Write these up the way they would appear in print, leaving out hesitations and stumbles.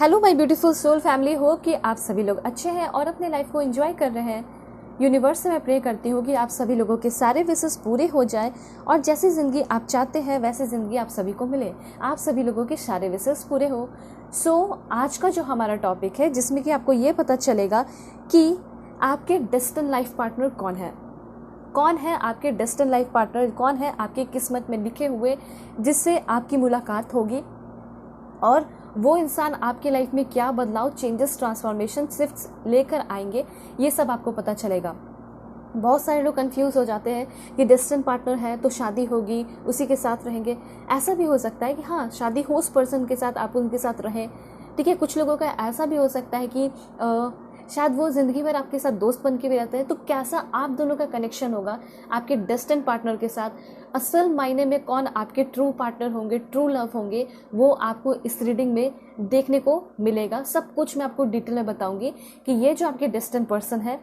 Hello my beautiful soul family, hope कि आप सभी लोग अच्छे हैं और अपने लाइफ को एंजॉय कर रहे हैं। यूनिवर्स से मैं प्रे करती हूँ कि आप सभी लोगों के सारे विशेस पूरे हो जाएं और जैसी ज़िंदगी आप चाहते हैं वैसी ज़िंदगी आप सभी को मिले, आप सभी लोगों के सारे विशेस पूरे हो। आज का जो हमारा टॉपिक है जिसमें कि आपको ये पता चलेगा कि आपके डेस्टिन लाइफ पार्टनर कौन है आपके डेस्टिन लाइफ पार्टनर, कौन है आपकी किस्मत में लिखे हुए जिससे आपकी मुलाकात होगी और वो इंसान आपकी लाइफ में क्या बदलाव, चेंजेस, ट्रांसफॉर्मेशन, शिफ्ट्स लेकर आएंगे, ये सब आपको पता चलेगा। बहुत सारे लोग कंफ्यूज हो जाते हैं कि डेस्टिन पार्टनर है तो शादी होगी, उसी के साथ रहेंगे। ऐसा भी हो सकता है कि हाँ, शादी हो उस पर्सन के साथ, आप उनके साथ रहें, ठीक है। कुछ लोगों का ऐसा भी हो सकता है कि शायद वो ज़िंदगी भर आपके साथ दोस्त बन के भी रहते हैं। तो कैसा आप दोनों का कनेक्शन होगा आपके डेस्टिन पार्टनर के साथ, असल मायने में कौन आपके ट्रू पार्टनर होंगे, ट्रू लव होंगे, वो आपको इस रीडिंग में देखने को मिलेगा। सब कुछ मैं आपको डिटेल में बताऊंगी कि ये जो आपके डेस्टिन पर्सन है,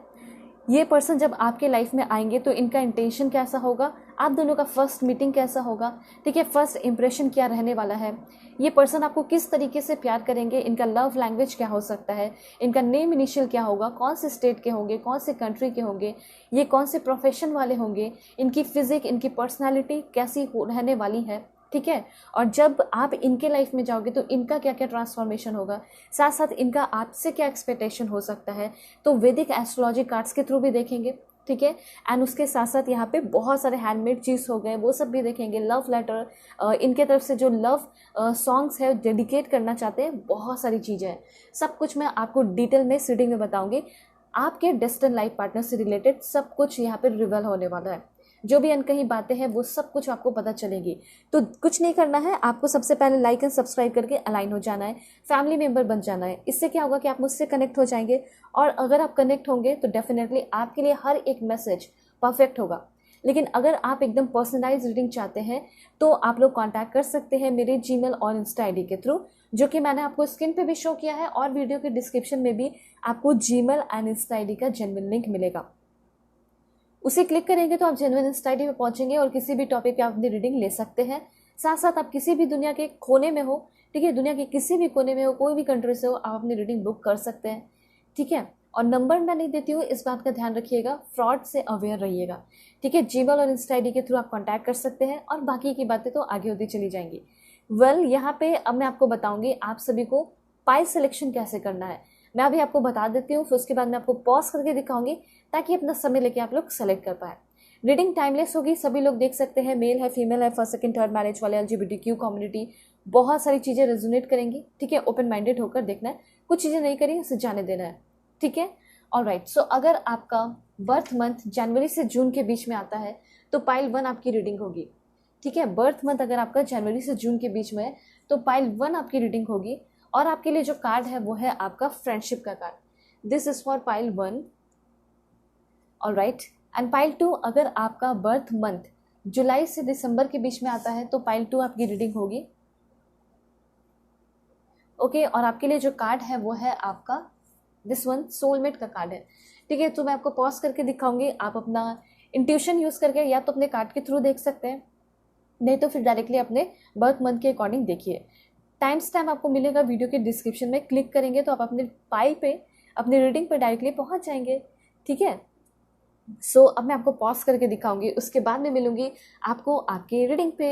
ये पर्सन जब आपके लाइफ में आएंगे तो इनका इंटेंशन कैसा होगा, आप दोनों का फर्स्ट मीटिंग कैसा होगा, ठीक है, फर्स्ट इंप्रेशन क्या रहने वाला है, ये पर्सन आपको किस तरीके से प्यार करेंगे, इनका लव लैंग्वेज क्या हो सकता है, इनका नेम इनिशियल क्या होगा, कौन से स्टेट के होंगे, कौन से कंट्री के होंगे, ये कौन से प्रोफेशन वाले होंगे, इनकी फिजिक, इनकी पर्सनैलिटी कैसी रहने वाली है, ठीक है। और जब आप इनके लाइफ में जाओगे तो इनका क्या क्या ट्रांसफॉर्मेशन होगा, साथ साथ इनका आपसे क्या एक्सपेक्टेशन हो सकता है, तो वैदिक एस्ट्रोलॉजी कार्ड्स के थ्रू भी देखेंगे, ठीक है। एंड उसके साथ साथ यहाँ पे बहुत सारे हैंडमेड चीज़ हो गए, वो सब भी देखेंगे। लव लेटर, इनके तरफ से जो लव सॉन्ग्स है डेडिकेट करना चाहते हैं, बहुत सारी चीज़ें हैं। सब कुछ मैं आपको डिटेल में इस रीडिंग में बताऊंगी। आपके डेस्टिन लाइफ पार्टनर से रिलेटेड सब कुछ यहाँ पे रिवील होने वाला है। जो भी अनकही बातें हैं वो सब कुछ आपको पता चलेगी। तो कुछ नहीं करना है, आपको सबसे पहले लाइक एंड सब्सक्राइब करके अलाइन हो जाना है, फैमिली मेंबर बन जाना है। इससे क्या होगा कि आप मुझसे कनेक्ट हो जाएंगे और अगर आप कनेक्ट होंगे तो डेफिनेटली आपके लिए हर एक मैसेज परफेक्ट होगा। लेकिन अगर आप एकदम पर्सनलाइज रीडिंग चाहते हैं तो आप लोग कॉन्टैक्ट कर सकते हैं मेरे जीमेल और इंस्टा आईडी के थ्रू, जो कि मैंने आपको स्क्रीन पे भी शो किया है और वीडियो के डिस्क्रिप्शन में भी आपको जीमेल एंड इंस्टा आईडी का जेन्युइन लिंक मिलेगा। उसे क्लिक करेंगे तो आप जेन्युइन इंस्टा आईडी पे पहुंचेंगे और किसी भी टॉपिक पे आप अपनी रीडिंग ले सकते हैं। साथ साथ आप किसी भी दुनिया के कोने में हो, ठीक है, दुनिया के किसी भी कोने में हो, कोई भी कंट्री से हो, आप अपनी रीडिंग बुक कर सकते हैं, ठीक है। और नंबर मैं नहीं देती हूँ, इस बात का ध्यान रखिएगा, फ्रॉड से अवेयर रहिएगा, ठीक है। जीमेल और इंस्टा आईडी के थ्रू आप कॉन्टैक्ट कर सकते हैं और बाकी की बातें तो आगे होती चली जाएंगी। यहाँ पे अब मैं आपको बताऊंगी आप सभी को पाइल सिलेक्शन कैसे करना है। मैं अभी आपको बता देती हूँ, फिर उसके बाद मैं आपको पॉज करके दिखाऊंगी ताकि अपना समय लेके आप लोग सेलेक्ट कर पाए। रीडिंग टाइमलेस होगी, सभी लोग देख सकते हैं, मेल है, फीमेल है, फर्स्ट सेकंड थर्ड मैरिज वाले, LGBTQ कम्युनिटी, बहुत सारी चीज़ें रेजोनेट करेंगी, ठीक है। ओपन माइंडेड होकर देखना है, कुछ चीज़ें नहीं करी उसे जाने देना है, ठीक है। ऑलराइट, सो अगर आपका बर्थ मंथ जनवरी से जून के बीच में आता है तो पाइल 1 आपकी रीडिंग होगी, ठीक है। बर्थ मंथ अगर आपका जनवरी से जून के बीच में है तो पाइल 1 आपकी रीडिंग होगी और आपके लिए जो कार्ड है वो है आपका फ्रेंडशिप का card. This is for pile 1, alright. And pile 2 अगर आपका बर्थ मंथ जुलाई से दिसंबर के बीच में आता है तो पाइल 2 आपकी रीडिंग होगी, ओके। और आपके लिए जो कार्ड है वो है आपका दिस वन, सोलमेट का कार्ड है, ठीक है। तो मैं आपको पॉज करके दिखाऊंगी, आप अपना इंट्यूशन यूज करके या तो अपने कार्ड के थ्रू देख सकते हैं, नहीं तो फिर डायरेक्टली अपने बर्थ मंथ के अकॉर्डिंग देखिए। टाइम स्टैम्प आपको मिलेगा वीडियो के डिस्क्रिप्शन में, क्लिक करेंगे तो आप अपने पाइल पे, अपनी रीडिंग पे डायरेक्टली पहुंच जाएंगे, ठीक है। अब मैं आपको पॉज करके दिखाऊंगी, उसके बाद में मिलूंगी आपको आपकी रीडिंग पे।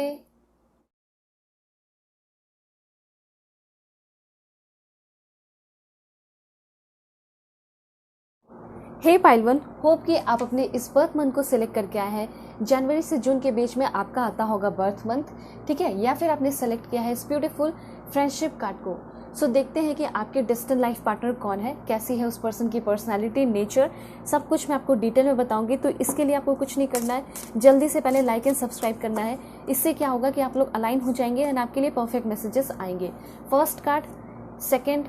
हे पाइल 1, होप कि आप अपने इस बर्थ मंथ को सिलेक्ट करके आए हैं। जनवरी से जून के बीच में आपका आता होगा बर्थ मंथ, ठीक है, या फिर आपने सेलेक्ट किया है इस ब्यूटीफुल फ्रेंडशिप कार्ड को। देखते हैं कि आपके डेस्टिन लाइफ पार्टनर कौन है, कैसी है उस पर्सन की पर्सनालिटी, नेचर, सब कुछ मैं आपको डिटेल में बताऊंगी। तो इसके लिए आपको कुछ नहीं करना है, जल्दी से पहले लाइक एंड सब्सक्राइब करना है। इससे क्या होगा कि आप लोग अलाइन हो जाएंगे एंड आपके लिए परफेक्ट मैसेजेस आएंगे। First card, second,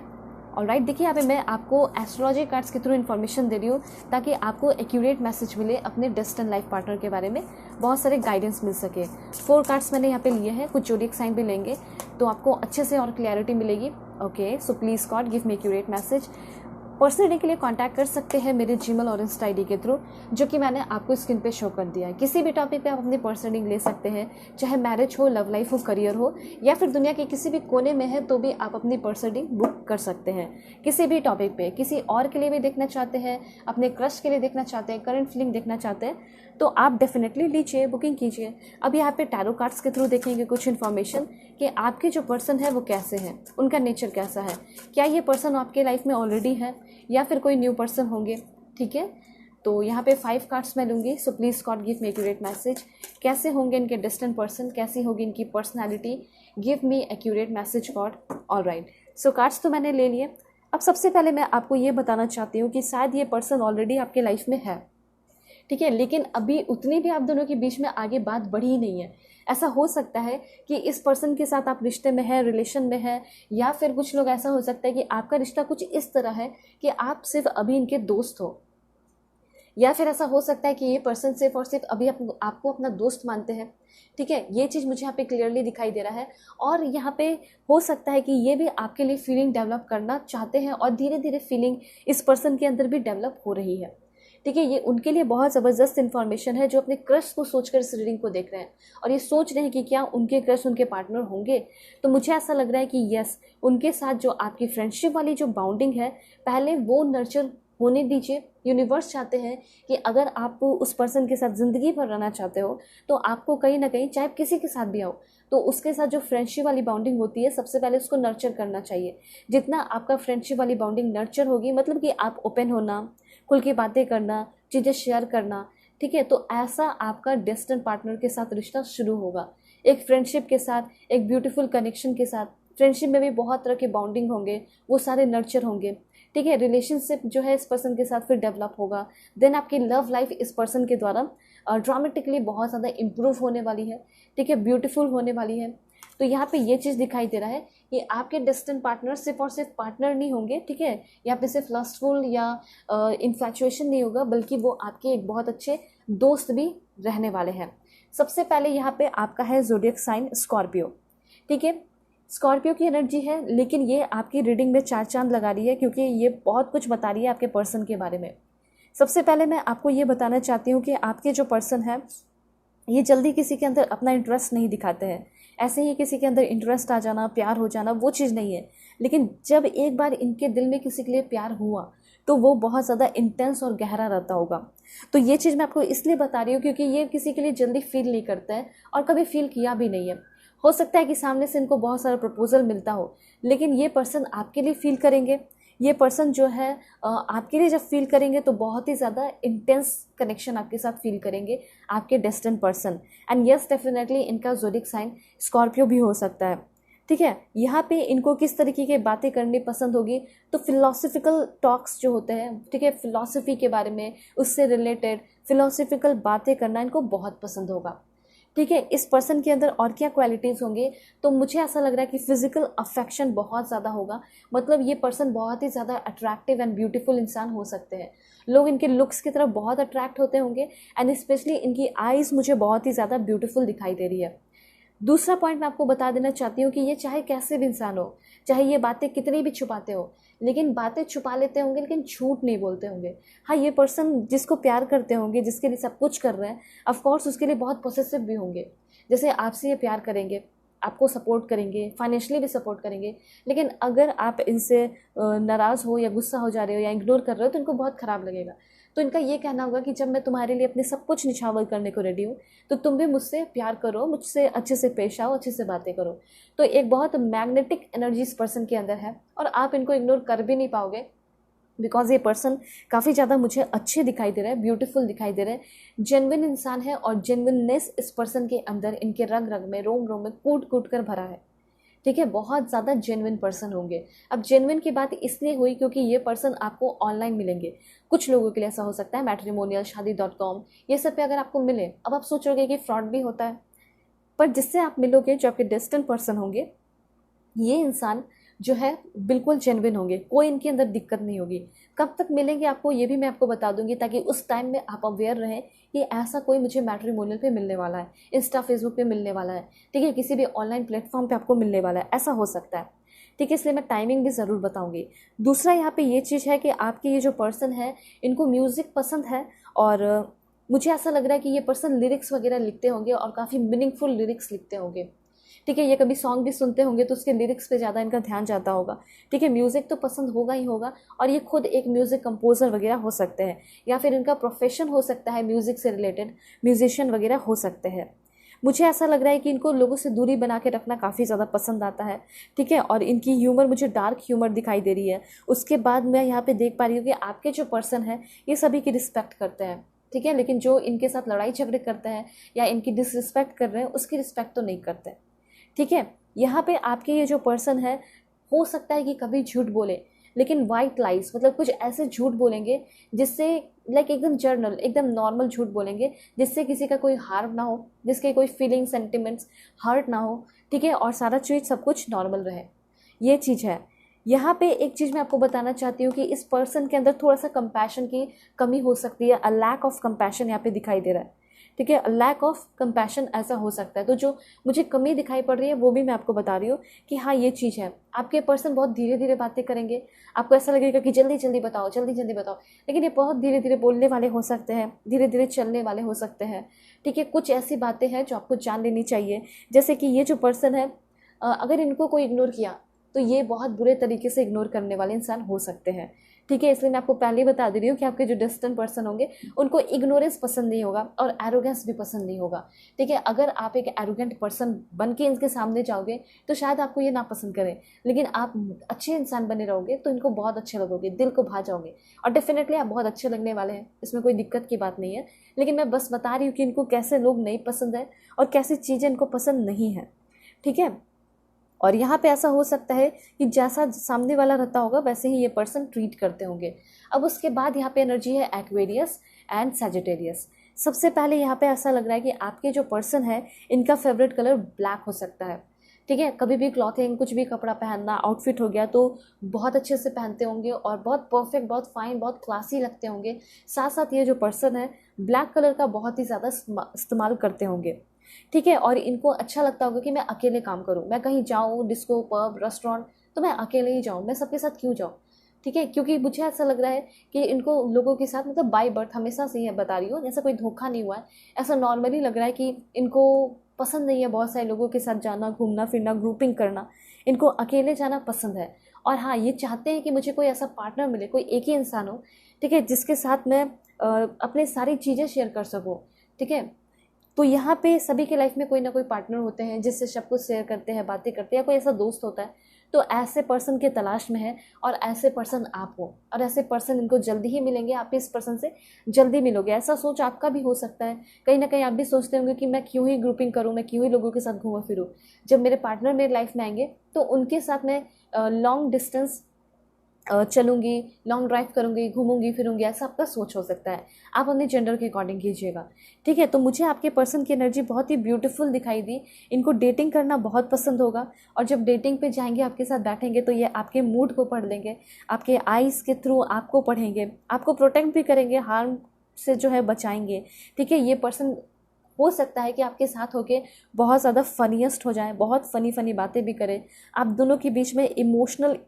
alright. देखिए यहाँ पे मैं आपको एस्ट्रोलॉजी कार्ड्स के थ्रू इन्फॉर्मेशन दे रही हूँ ताकि आपको एक्यूरेट मैसेज मिले अपने डेस्टिन लाइफ पार्टनर के बारे में, बहुत सारे गाइडेंस मिल सके। 4 कार्ड्स मैंने यहाँ पे लिए हैं, कुछ जोडिएक साइन भी लेंगे तो आपको अच्छे से और क्लैरिटी मिलेगी, okay. So please God give me accurate message. Personal reading के लिए कांटेक्ट कर सकते हैं मेरे जीमेल और इंस्टा आईडी के थ्रू, जो कि मैंने आपको स्क्रीन पे शो कर दिया है। किसी भी टॉपिक पे आप अपनी पर्सनल रीडिंग ले सकते हैं, चाहे मैरिज हो, लव लाइफ हो, करियर हो, या फिर दुनिया के किसी भी कोने में है तो भी आप अपनी पर्सनल रीडिंग बुक कर सकते हैं। किसी भी टॉपिक पे, किसी और के लिए भी देखना चाहते हैं, अपने क्रश के लिए देखना चाहते हैं, करंट फीलिंग देखना चाहते हैं, तो आप डेफिनेटली लीजिए, बुकिंग कीजिए। अब यहाँ पे टैरो कार्ड्स के थ्रू देखेंगे कुछ इन्फॉर्मेशन कि आपके जो पर्सन है वो कैसे हैं, उनका नेचर कैसा है, क्या ये पर्सन आपके लाइफ में ऑलरेडी है या फिर कोई न्यू पर्सन होंगे। ठीक है, तो यहाँ पे 5 कार्ड्स मैं लूँगी। So please God give me accurate message. कैसे होंगे इनके डिस्टेंट पर्सन, कैसी होगी इनकी personality, give me accurate message God. Alright, so cards तो मैंने ले लिए। अब सबसे पहले मैं आपको ये बताना चाहती हूँ कि शायद ये पर्सन ऑलरेडी आपके लाइफ में है, ठीक है, लेकिन अभी उतनी भी आप दोनों के बीच में आगे बात बढ़ी नहीं है। ऐसा हो सकता है कि इस पर्सन के साथ आप रिश्ते में हैं, रिलेशन में हैं, या फिर कुछ लोग ऐसा हो सकता है कि आपका रिश्ता कुछ इस तरह है कि आप सिर्फ अभी इनके दोस्त हो, या फिर ऐसा हो सकता है कि ये पर्सन सिर्फ और सिर्फ अभी आपको अपना दोस्त मानते हैं। ठीक है, ये चीज़ मुझे यहाँ पे क्लियरली दिखाई दे रहा है। और यहाँ पे हो सकता है कि ये भी आपके लिए फीलिंग डेवलप करना चाहते हैं और धीरे धीरे फीलिंग इस पर्सन के अंदर भी डेवलप हो रही है। ठीक है, ये उनके लिए बहुत ज़बरदस्त इन्फॉर्मेशन है, जो अपने क्रश को सोचकर इस रीडिंग को देख रहे हैं और ये सोच रहे हैं कि क्या उनके क्रश उनके पार्टनर होंगे। तो मुझे ऐसा लग रहा है कि यस, उनके साथ जो आपकी फ्रेंडशिप वाली जो बाउंडिंग है, पहले वो नर्चर होने दीजिए। यूनिवर्स चाहते हैं कि अगर आप उस पर्सन के साथ ज़िंदगी भर रहना चाहते हो तो आपको कहीं ना कहीं, चाहे किसी के साथ भी आओ, तो उसके साथ जो फ्रेंडशिप वाली बाउंडिंग होती है, सबसे पहले उसको नर्चर करना चाहिए। जितना आपका फ्रेंडशिप वाली बाउंडिंग नर्चर होगी, मतलब कि आप ओपन होना, खुल के बातें करना, चीज़ें शेयर करना, ठीक है, तो ऐसा आपका डेस्टिनेड पार्टनर के साथ रिश्ता शुरू होगा। एक फ्रेंडशिप के साथ, एक ब्यूटीफुल कनेक्शन के साथ। फ्रेंडशिप में भी बहुत तरह के बाउंडिंग होंगे, वो सारे नर्चर होंगे। ठीक है, रिलेशनशिप जो है इस पर्सन के साथ फिर डेवलप होगा। देन आपकी लव लाइफ इस पर्सन के द्वारा ड्रामेटिकली बहुत ज़्यादा इम्प्रूव होने वाली है। ठीक है, ब्यूटीफुल होने वाली है। तो यहाँ पे ये चीज़ दिखाई दे रहा है कि आपके डेस्टिनेड पार्टनर सिर्फ और सिर्फ पार्टनर नहीं होंगे। ठीक है, यहाँ पे सिर्फ लस्टफुल या इन्फैचुएशन नहीं होगा, बल्कि वो आपके एक बहुत अच्छे दोस्त भी रहने वाले हैं। सबसे पहले यहाँ पे आपका है ज़ोडिएक साइन स्कॉर्पियो। ठीक है, स्कॉर्पियो की एनर्जी है, लेकिन ये आपकी रीडिंग में 4 चांद लगा रही है, क्योंकि ये बहुत कुछ बता रही है आपके पर्सन के बारे में। सबसे पहले मैं आपको ये बताना चाहती हूँ कि आपके जो पर्सन है, ये जल्दी किसी के अंदर अपना इंटरेस्ट नहीं दिखाते हैं। ऐसे ही किसी के अंदर इंटरेस्ट आ जाना, प्यार हो जाना, वो चीज़ नहीं है। लेकिन जब एक बार इनके दिल में किसी के लिए प्यार हुआ तो वो बहुत ज़्यादा इंटेंस और गहरा रहता होगा। तो ये चीज़ मैं आपको इसलिए बता रही हूँ क्योंकि ये किसी के लिए जल्दी फील नहीं करते हैं और कभी फील किया भी नहीं है। हो सकता है कि सामने से इनको बहुत सारा प्रपोजल मिलता हो, लेकिन ये पर्सन आपके लिए फील करेंगे। ये पर्सन जो है आपके लिए जब फील करेंगे तो बहुत ही ज़्यादा इंटेंस कनेक्शन आपके साथ फील करेंगे, आपके डेस्टिनेड पर्सन। एंड यस, डेफिनेटली इनका ज़ोडिएक साइन स्कॉर्पियो भी हो सकता है। ठीक है, यहाँ पे इनको किस तरीके की बातें करनी पसंद होगी, तो फिलोसफिकल टॉक्स जो होते हैं, ठीक है, फिलोसफी के बारे में, उससे रिलेटेड फिलोसफिकल बातें करना इनको बहुत पसंद होगा। ठीक है, इस पर्सन के अंदर और क्या क्वालिटीज़ होंगे, तो मुझे ऐसा लग रहा है कि फिजिकल अफेक्शन बहुत ज़्यादा होगा। मतलब ये पर्सन बहुत ही ज़्यादा अट्रैक्टिव एंड ब्यूटीफुल इंसान हो सकते हैं। लोग इनके लुक्स की तरफ बहुत अट्रैक्ट होते होंगे, एंड स्पेशली इनकी आईज़ मुझे बहुत ही ज़्यादा ब्यूटीफुल दिखाई दे रही है। दूसरा पॉइंट मैं आपको बता देना चाहती हूँ कि ये चाहे कैसे भी इंसान हो, चाहे ये बातें कितनी भी छुपाते हो, लेकिन बातें छुपा लेते होंगे लेकिन झूठ नहीं बोलते होंगे। हाँ, ये पर्सन जिसको प्यार करते होंगे, जिसके लिए सब कुछ कर रहे हैं, ऑफकोर्स उसके लिए बहुत पॉसेसिव भी होंगे। जैसे आपसे ये प्यार करेंगे, आपको सपोर्ट करेंगे, फाइनेंशियली भी सपोर्ट करेंगे, लेकिन अगर आप इनसे नाराज़ हो या गुस्सा हो जा रहे हो या इग्नोर कर रहे हो तो इनको बहुत ख़राब लगेगा। तो इनका ये कहना होगा कि जब मैं तुम्हारे लिए अपने सब कुछ निछावर करने को रेडी हूँ, तो तुम भी मुझसे प्यार करो, मुझसे अच्छे से पेश आओ, अच्छे से बातें करो। तो एक बहुत मैग्नेटिक एनर्जी इस पर्सन के अंदर है और आप इनको इग्नोर कर भी नहीं पाओगे, बिकॉज ये पर्सन काफ़ी ज़्यादा मुझे अच्छे दिखाई दे रहे हैं, ब्यूटीफुल दिखाई दे रहे हैं, जेन्युइन इंसान है और जेन्युइननेस इस पर्सन के अंदर, इनके रग रग में, रोम रोम में कूट कूट कर भरा है। ठीक है, बहुत ज़्यादा जेन्युइन पर्सन होंगे। अब जेन्युइन की बात इसलिए हुई क्योंकि ये पर्सन आपको ऑनलाइन मिलेंगे। कुछ लोगों के लिए ऐसा हो सकता है मैट्रिमोनियल, शादी.com, ये सब पे अगर आपको मिले, अब आप सोचोगे कि फ्रॉड भी होता है, पर जिससे आप मिलोगे, जो आपके डेस्टिनेड पर्सन होंगे, ये इंसान जो है बिल्कुल जेन्युइन होंगे, कोई इनके अंदर दिक्कत नहीं होगी। कब तक मिलेंगे आपको ये भी मैं आपको बता दूंगी, ताकि उस टाइम में आप अवेयर रहें कि ऐसा कोई मुझे मैट्रिमोनियल पे मिलने वाला है, इंस्टा फेसबुक पे मिलने वाला है, ठीक है, किसी भी ऑनलाइन प्लेटफॉर्म पे आपको मिलने वाला है, ऐसा हो सकता है। ठीक है, इसलिए मैं टाइमिंग भी ज़रूर बताऊंगी। दूसरा यहाँ पे ये चीज़ है कि आपके ये जो पर्सन है इनको म्यूज़िक पसंद है, और मुझे ऐसा लग रहा है कि ये पर्सन लिरिक्स वगैरह लिखते होंगे और काफ़ी मीनिंगफुल लिरिक्स लिखते होंगे। ठीक है, ये कभी सॉन्ग भी सुनते होंगे तो उसके लिरिक्स पे ज़्यादा इनका ध्यान जाता होगा। ठीक है, म्यूज़िक तो पसंद होगा ही होगा, और ये खुद एक म्यूज़िक कंपोज़र वगैरह हो सकते हैं, या फिर इनका प्रोफेशन हो सकता है म्यूज़िक से रिलेटेड, म्यूजिशियन वगैरह हो सकते हैं। मुझे ऐसा लग रहा है कि इनको लोगों से दूरी बना के रखना काफ़ी ज़्यादा पसंद आता है। ठीक है, और इनकी ह्यूमर मुझे डार्क ह्यूमर दिखाई दे रही है। उसके बाद मैं यहाँ पे देख पा रही हूँ कि आपके जो पर्सन है ये सभी की रिस्पेक्ट करते हैं। ठीक है, लेकिन जो इनके साथ लड़ाई झगड़े करते हैं या इनकी डिसरिस्पेक्ट कर रहे हैं उसकी रिस्पेक्ट तो नहीं करते। ठीक है, यहाँ पे आपके ये जो पर्सन है हो सकता है कि कभी झूठ बोले, लेकिन वाइट लाइज, मतलब कुछ ऐसे झूठ बोलेंगे जिससे लाइक एकदम जर्नल, एकदम नॉर्मल झूठ बोलेंगे जिससे किसी का कोई हार्म ना हो, जिसके कोई फीलिंग सेंटिमेंट्स हर्ट ना हो। ठीक है, और सारा चीज़ सब कुछ नॉर्मल रहे, ये चीज़ है। यहाँ पे एक चीज़ मैं आपको बताना चाहती हूँ कि इस पर्सन के अंदर थोड़ा सा कंपैशन की कमी हो सकती है। अ लैक ऑफ कंपैशन यहाँ पे दिखाई दे रहा है। ठीक है, लैक ऑफ कंपैशन ऐसा हो सकता है। तो जो मुझे कमी दिखाई पड़ रही है वो भी मैं आपको बता रही हूँ कि हाँ ये चीज़ है। आपके पर्सन बहुत धीरे धीरे बातें करेंगे, आपको ऐसा लगेगा कि जल्दी जल्दी बताओ, जल्दी जल्दी बताओ, लेकिन ये बहुत धीरे धीरे बोलने वाले हो सकते हैं, धीरे धीरे चलने वाले हो सकते हैं। ठीक है, कुछ ऐसी बातें हैं जो आपको जान लेनी चाहिए, जैसे कि ये जो पर्सन है अगर इनको कोई इग्नोर किया तो ये बहुत बुरे तरीके से इग्नोर करने वाले इंसान हो सकते हैं। ठीक है, इसलिए मैं आपको पहले ही बता दे रही हूँ कि आपके जो डिस्टेंट पर्सन होंगे उनको इग्नोरेंस पसंद नहीं होगा और एरोगेंस भी पसंद नहीं होगा। ठीक है, अगर आप एक एरोगेंट पर्सन बन के इनके सामने जाओगे तो शायद आपको ये नापसंद करें, लेकिन आप अच्छे इंसान बने रहोगे तो इनको बहुत अच्छे लगोगे, दिल को भा जाओगे, और डेफिनेटली आप बहुत अच्छे लगने वाले हैं, इसमें कोई दिक्कत की बात नहीं है। लेकिन मैं बस बता रही हूँ कि इनको कैसे लोग नहीं पसंद है और कैसी चीज़ें इनको पसंद नहीं है। ठीक है, और यहाँ पे ऐसा हो सकता है कि जैसा सामने वाला रहता होगा वैसे ही ये पर्सन ट्रीट करते होंगे। अब उसके बाद यहाँ पे एनर्जी है एक्वेरियस एंड सैजिटेरियस। सबसे पहले यहाँ पे ऐसा लग रहा है कि आपके जो पर्सन है इनका फेवरेट कलर ब्लैक हो सकता है। ठीक है, कभी भी क्लॉथिंग, कुछ भी कपड़ा पहनना, आउटफिट हो गया तो बहुत अच्छे से पहनते होंगे और बहुत परफेक्ट, बहुत फाइन, बहुत क्लासी लगते होंगे। साथ साथ ये जो पर्सन है ब्लैक कलर का बहुत ही ज़्यादा इस्तेमाल करते होंगे। ठीक है, और इनको अच्छा लगता होगा कि मैं अकेले काम करूं, मैं कहीं जाऊं डिस्को पब रेस्टोरेंट तो मैं अकेले ही जाऊं, मैं सबके साथ क्यों जाऊं। ठीक है, क्योंकि मुझे ऐसा लग रहा है कि इनको लोगों के साथ, मतलब बाय बर्थ हमेशा से ही बता रही हूँ, ऐसा कोई धोखा नहीं हुआ है, ऐसा नॉर्मली लग रहा है कि इनको पसंद नहीं है बहुत सारे लोगों के साथ जाना, घूमना फिरना, ग्रुपिंग करना, इनको अकेले जाना पसंद है। और हाँ, ये चाहते हैं कि मुझे कोई ऐसा पार्टनर मिले, कोई एक ही इंसान हो, ठीक है, जिसके साथ मैं अपनी सारी चीज़ें शेयर कर सकूँ। ठीक है, तो यहाँ पे सभी के लाइफ में कोई ना कोई पार्टनर होते हैं जिससे सब कुछ शेयर करते हैं, बातें करते हैं, या कोई ऐसा दोस्त होता है। तो ऐसे पर्सन के तलाश में है, और ऐसे पर्सन आप हो, और ऐसे पर्सन इनको जल्दी ही मिलेंगे, आप इस पर्सन से जल्दी मिलोगे। ऐसा सोच आपका भी हो सकता है, कहीं ना कहीं आप भी सोचते होंगे कि मैं क्यों ही ग्रुपिंग करूँ, मैं क्यों ही लोगों के साथ घूमा फिरूँ, जब मेरे पार्टनर मेरे लाइफ में आएंगे तो उनके साथ मैं लॉन्ग डिस्टेंस चलूँगी, लॉन्ग ड्राइव करूँगी, घूमूंगी फिरूंगी, ऐसा आपका सोच हो सकता है। आप अपने जेंडर के अकॉर्डिंग कीजिएगा। ठीक है, तो मुझे आपके पर्सन की एनर्जी बहुत ही ब्यूटीफुल दिखाई दी। इनको डेटिंग करना बहुत पसंद होगा, और जब डेटिंग पे जाएंगे आपके साथ बैठेंगे तो ये आपके मूड को पढ़ लेंगे, आपके आइज़ के थ्रू आपको पढ़ेंगे, आपको प्रोटेक्ट भी करेंगे, हार्म से जो है बचाएंगे। ठीक है, ये पर्सन हो सकता है कि आपके साथ होके बहुत ज़्यादा फनीएस्ट हो जाए, बहुत फ़नी फ़नी बातें भी करें। आप दोनों के बीच में इमोशनल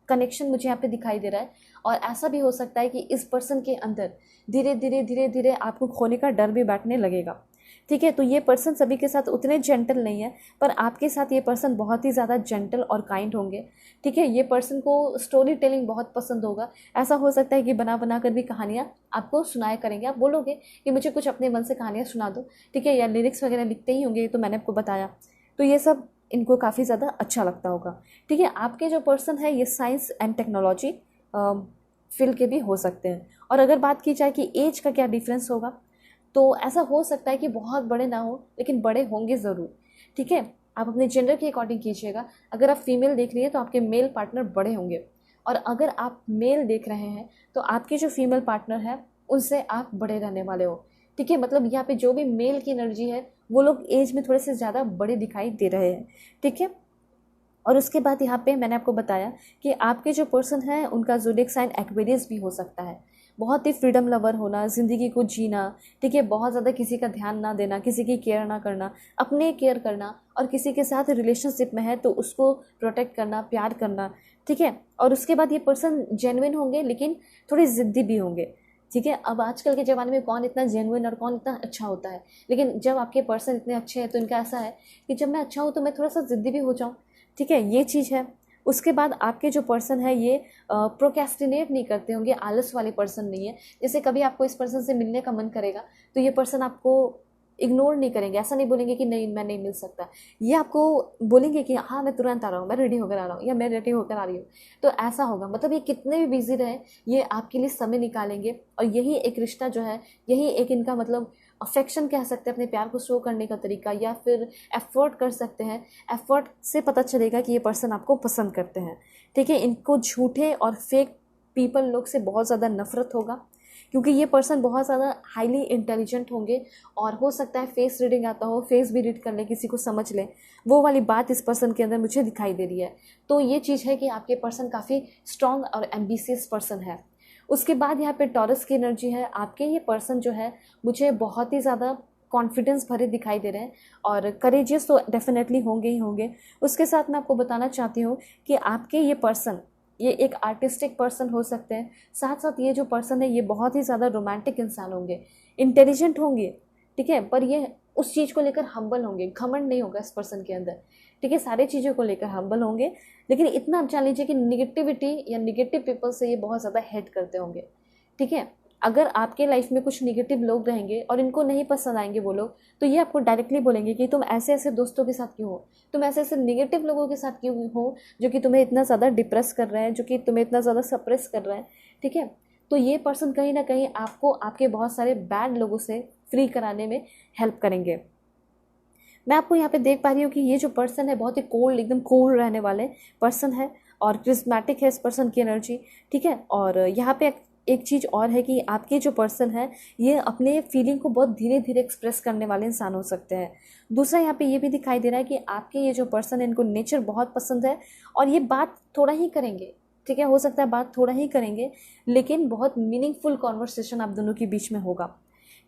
कनेक्शन मुझे यहाँ पे दिखाई दे रहा है, और ऐसा भी हो सकता है कि इस पर्सन के अंदर धीरे धीरे धीरे धीरे आपको खोने का डर भी बैठने लगेगा। ठीक है, तो ये पर्सन सभी के साथ उतने जेंटल नहीं है, पर आपके साथ ये पर्सन बहुत ही ज़्यादा जेंटल और काइंड होंगे। ठीक है, ये पर्सन को स्टोरी टेलिंग बहुत पसंद होगा। ऐसा हो सकता है कि बना बना कर भी कहानियाँ आपको सुनाया करेंगे, आप बोलोगे कि मुझे कुछ अपने मन से कहानियाँ सुना दो। ठीक है, या लिरिक्स वगैरह लिखते ही होंगे, तो मैंने आपको बताया, तो ये सब इनको काफ़ी ज़्यादा अच्छा लगता होगा। ठीक है, आपके जो पर्सन है ये साइंस एंड टेक्नोलॉजी फील्ड के भी हो सकते हैं। और अगर बात की जाए कि एज का क्या डिफरेंस होगा, तो ऐसा हो सकता है कि बहुत बड़े ना हो, लेकिन बड़े होंगे ज़रूर। ठीक है, आप अपने जेंडर के अकॉर्डिंग कीजिएगा। अगर आप फीमेल देख रही है तो आपके मेल पार्टनर बड़े होंगे, और अगर आप मेल देख रहे हैं तो आपके जो फीमेल पार्टनर है उनसे आप बड़े रहने वाले हो। ठीक है, मतलब यहाँ पे जो भी मेल की एनर्जी है वो लोग एज में थोड़े से ज़्यादा बड़े दिखाई दे रहे हैं। ठीक है, और उसके बाद यहाँ पे मैंने आपको बताया कि आपके जो पर्सन है उनका ज़ोडिएक साइन एक्वेरियस भी हो सकता है। बहुत ही फ्रीडम लवर होना, ज़िंदगी को जीना, ठीक है, बहुत ज़्यादा किसी का ध्यान ना देना, किसी की केयर ना करना, अपने केयर करना, और किसी के साथ रिलेशनशिप में है तो उसको प्रोटेक्ट करना, प्यार करना, ठीक है। और उसके बाद ये पर्सन जेन्युइन होंगे लेकिन थोड़े ज़िद्दी भी होंगे, ठीक है। अब आजकल के ज़माने में कौन इतना जेन्युइन और कौन इतना अच्छा होता है, लेकिन जब आपके पर्सन इतने अच्छे हैं तो इनका ऐसा है कि जब मैं अच्छा हूँ तो मैं थोड़ा सा ज़िद्दी भी हो जाऊँ, ठीक है, ये चीज़ है। उसके बाद आपके जो पर्सन है ये प्रोक्रेस्टिनेट नहीं करते होंगे, आलस वाले पर्सन नहीं है। जैसे कभी आपको इस पर्सन से मिलने का मन करेगा तो ये पर्सन आपको इग्नोर नहीं करेंगे, ऐसा नहीं बोलेंगे कि नहीं मैं नहीं मिल सकता, ये आपको बोलेंगे कि हाँ मैं तुरंत आ रहा हूँ, मैं रेडी होकर आ रहा हूँ, या मैं रेडी होकर आ रही हूँ। तो ऐसा होगा, मतलब ये कितने भी बिजी रहे ये आपके लिए समय निकालेंगे, और यही एक रिश्ता जो है, यही एक इनका मतलब अफेक्शन कह सकते हैं, अपने प्यार को शो करने का तरीका, या फिर एफर्ट कर सकते हैं। एफर्ट से पता चलेगा कि ये पर्सन आपको पसंद करते हैं, ठीक है। इनको झूठे और फेक पीपल लोग से बहुत ज़्यादा नफरत होगा, क्योंकि ये पर्सन बहुत ज़्यादा हाईली इंटेलिजेंट होंगे, और हो सकता है फेस रीडिंग आता हो, फेस भी रीड कर ले, किसी को समझ ले, वो वाली बात इस पर्सन के अंदर मुझे दिखाई दे रही है। तो ये चीज़ है कि आपके पर्सन काफ़ी स्ट्रॉन्ग और एम्बिशियस पर्सन है। उसके बाद यहाँ पे टॉरस की एनर्जी है। आपके ये पर्सन जो है मुझे बहुत ही ज़्यादा कॉन्फिडेंस भरे दिखाई दे रहे हैं, और करेजियस तो डेफिनेटली होंगे ही होंगे। उसके साथ मैं आपको बताना चाहती हूँ कि आपके ये पर्सन, ये एक आर्टिस्टिक पर्सन हो सकते हैं, साथ साथ ये जो पर्सन है ये बहुत ही ज़्यादा रोमांटिक इंसान होंगे, इंटेलिजेंट होंगे, ठीक है, पर ये उस चीज़ को लेकर हम्बल होंगे, घमंड नहीं होगा इस पर्सन के अंदर, ठीक है, सारी चीज़ों को लेकर हम्बल होंगे। लेकिन इतना आप जान लीजिए कि निगेटिविटी या निगेटिव पीपल से ये बहुत ज़्यादा हेट करते होंगे, ठीक है। अगर आपके लाइफ में कुछ निगेटिव लोग रहेंगे और इनको नहीं पसंद आएंगे वो लोग, तो ये आपको डायरेक्टली बोलेंगे कि तुम ऐसे ऐसे दोस्तों के साथ क्यों हो, तुम ऐसे ऐसे निगेटिव लोगों के साथ क्यों हो, जो कि तुम्हें इतना ज़्यादा डिप्रेस कर रहे हैं, जो कि तुम्हें इतना ज़्यादा सप्रेस कर रहे हैं, ठीक है। तो ये पर्सन कहीं ना कहीं आपको आपके बहुत सारे बैड लोगों से फ्री कराने में हेल्प करेंगे। मैं आपको यहाँ पे देख पा रही हूँ कि ये जो पर्सन है बहुत ही कोल्ड, एकदम कोल्ड रहने वाले पर्सन है, और क्रिस्मेटिक है इस पर्सन की एनर्जी, ठीक है। और यहाँ पे एक चीज़ और है कि आपके जो पर्सन है ये अपने फीलिंग को बहुत धीरे धीरे एक्सप्रेस करने वाले इंसान हो सकते हैं। दूसरा यहाँ पे ये भी दिखाई दे रहा है कि आपके ये जो पर्सन है इनको नेचर बहुत पसंद है, और ये बात थोड़ा ही करेंगे, ठीक है, हो सकता है बात थोड़ा ही करेंगे, लेकिन बहुत मीनिंगफुल कॉन्वर्सेशन आप दोनों के बीच में होगा,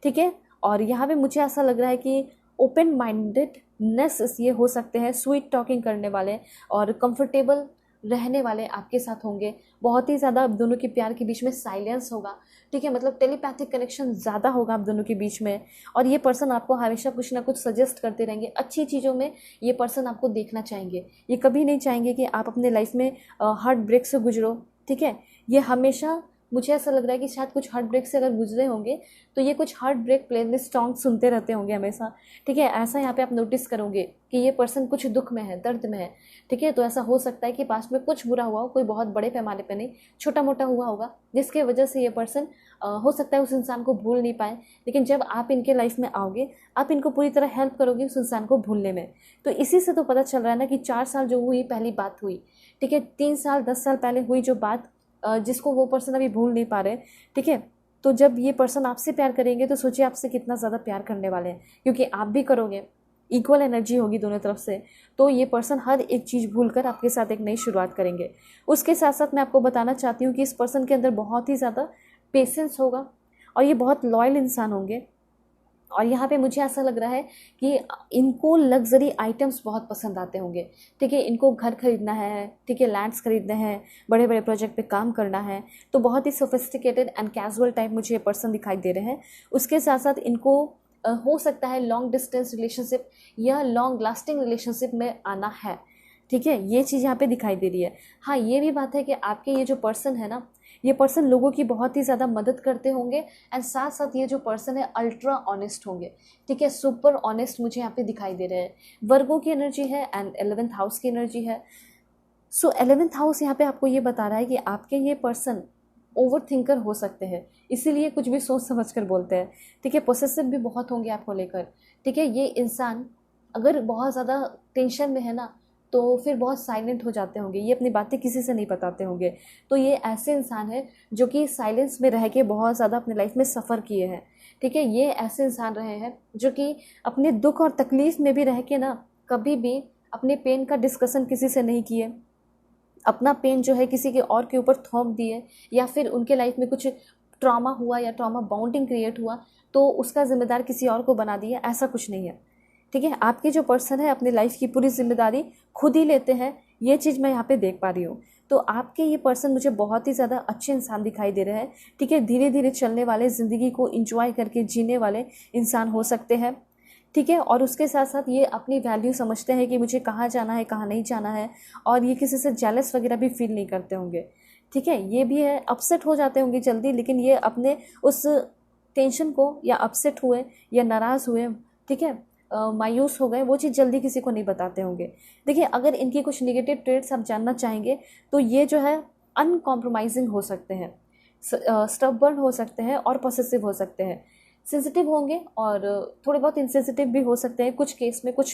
ठीक है। और यहाँ पे मुझे ऐसा लग रहा है कि ओपन माइंडेडनेस ये हो सकते हैं, स्वीट टॉकिंग करने वाले और कंफर्टेबल रहने वाले आपके साथ होंगे। बहुत ही ज़्यादा आप दोनों के प्यार के बीच में साइलेंस होगा, ठीक है, मतलब टेलीपैथिक कनेक्शन ज़्यादा होगा आप दोनों के बीच में। और ये पर्सन आपको हमेशा कुछ ना कुछ सजेस्ट करते रहेंगे, अच्छी चीज़ों में ये पर्सन आपको देखना चाहेंगे। ये कभी नहीं चाहेंगे कि आप अपने लाइफ में हार्ट ब्रेक से गुजरो, ठीक है। ये हमेशा, मुझे ऐसा लग रहा है कि शायद कुछ हार्ट ब्रेक से अगर गुजरे होंगे तो ये कुछ हार्ट ब्रेक प्लेलिस्ट सॉन्ग सुनते रहते होंगे हमेशा, ठीक है। ऐसा यहाँ पे आप नोटिस करोगे कि ये पर्सन कुछ दुख में है, दर्द में है, ठीक है। तो ऐसा हो सकता है कि पास्ट में कुछ बुरा हुआ हो, कोई बहुत बड़े पैमाने पे नहीं, छोटा मोटा हुआ होगा, जिसके वजह से ये पर्सन हो सकता है उस इंसान को भूल नहीं पाए। लेकिन जब आप इनके लाइफ में आओगे, आप इनको पूरी तरह हेल्प करोगे उस इंसान को भूलने में। तो इसी से तो पता चल रहा है ना कि 4 साल जो हुई पहली बात हुई, ठीक है, 3 साल 10 साल पहले हुई जो बात, जिसको वो पर्सन अभी भूल नहीं पा रहे, ठीक है। तो जब ये पर्सन आपसे प्यार करेंगे तो सोचिए आपसे कितना ज़्यादा प्यार करने वाले हैं, क्योंकि आप भी करोगे, इक्वल एनर्जी होगी दोनों तरफ से। तो ये पर्सन हर एक चीज़ भूलकर आपके साथ एक नई शुरुआत करेंगे। उसके साथ साथ मैं आपको बताना चाहती हूँ कि इस पर्सन के अंदर बहुत ही ज़्यादा पेशेंस होगा, और ये बहुत लॉयल इंसान होंगे। और यहाँ पे मुझे ऐसा लग रहा है कि इनको लग्जरी आइटम्स बहुत पसंद आते होंगे, ठीक है। इनको घर खरीदना है, ठीक है, लैंड्स खरीदने हैं, बड़े बड़े प्रोजेक्ट पे काम करना है, तो बहुत ही सोफिस्टिकेटेड एंड कैजुअल टाइप मुझे ये पर्सन दिखाई दे रहे हैं। उसके साथ साथ इनको हो सकता है लॉन्ग डिस्टेंस रिलेशनशिप या लॉन्ग लास्टिंग रिलेशनशिप में आना है, ठीक है, ये चीज़ यहाँ पे दिखाई दे रही है। हाँ, ये भी बात है कि आपके ये जो पर्सन है ना, ये पर्सन लोगों की बहुत ही ज़्यादा मदद करते होंगे, एंड साथ साथ ये जो पर्सन है अल्ट्रा ऑनेस्ट होंगे, ठीक है, सुपर ऑनेस्ट मुझे यहाँ पे दिखाई दे रहे हैं। वर्गों की एनर्जी है एंड 11th हाउस की एनर्जी है। सो 11th हाउस यहाँ पे आपको ये बता रहा है कि आपके ये पर्सन ओवर थिंकर हो सकते हैं, इसीलिए कुछ भी सोच समझ कर बोलते हैं, ठीक है। पोसेसिव भी बहुत होंगे आपको लेकर, ठीक है। ये इंसान अगर बहुत ज़्यादा टेंशन में है ना तो फिर बहुत साइलेंट हो जाते होंगे, ये अपनी बातें किसी से नहीं बताते होंगे। तो ये ऐसे इंसान है जो कि साइलेंस में रह के बहुत ज़्यादा अपने लाइफ में सफ़र किए हैं, ठीक है। ये ऐसे इंसान रहे हैं जो कि अपने दुख और तकलीफ में भी रह के ना कभी भी अपने पेन का डिस्कशन किसी से नहीं किए, अपना पेन जो है किसी के और के ऊपर थोप दिए, या फिर उनके लाइफ में कुछ ट्रॉमा हुआ या ट्रॉमा बाउंडिंग क्रिएट हुआ तो उसका जिम्मेदार किसी और को बना दिया, ऐसा कुछ नहीं है। ठीक है, आपके जो पर्सन है अपनी लाइफ की पूरी जिम्मेदारी खुद ही लेते हैं, ये चीज़ मैं यहाँ पे देख पा रही हूँ। तो आपके ये पर्सन मुझे बहुत ही ज़्यादा अच्छे इंसान दिखाई दे रहे हैं। ठीक है, धीरे धीरे चलने वाले, ज़िंदगी को इंजॉय करके जीने वाले इंसान हो सकते हैं। ठीक है, और उसके साथ साथ ये अपनी वैल्यू समझते हैं कि मुझे कहाँ जाना है, कहाँ नहीं जाना है, और ये किसी से जेलस वगैरह भी फील नहीं करते होंगे। ठीक है, ये भी है, अपसेट हो जाते होंगे जल्दी, लेकिन ये अपने उस टेंशन को या अपसेट हुए या नाराज़ हुए, ठीक है, मायूस हो गए, वो चीज़ जल्दी किसी को नहीं बताते होंगे। देखिए, अगर इनकी कुछ नेगेटिव ट्रेट्स आप जानना चाहेंगे तो ये जो है अनकॉम्प्रोमाइजिंग हो सकते हैं, स्टबर्न हो सकते हैं और पॉसेसिव हो सकते हैं, सेंसिटिव होंगे और थोड़े बहुत इनसेंसिटिव भी हो सकते हैं कुछ केस में, कुछ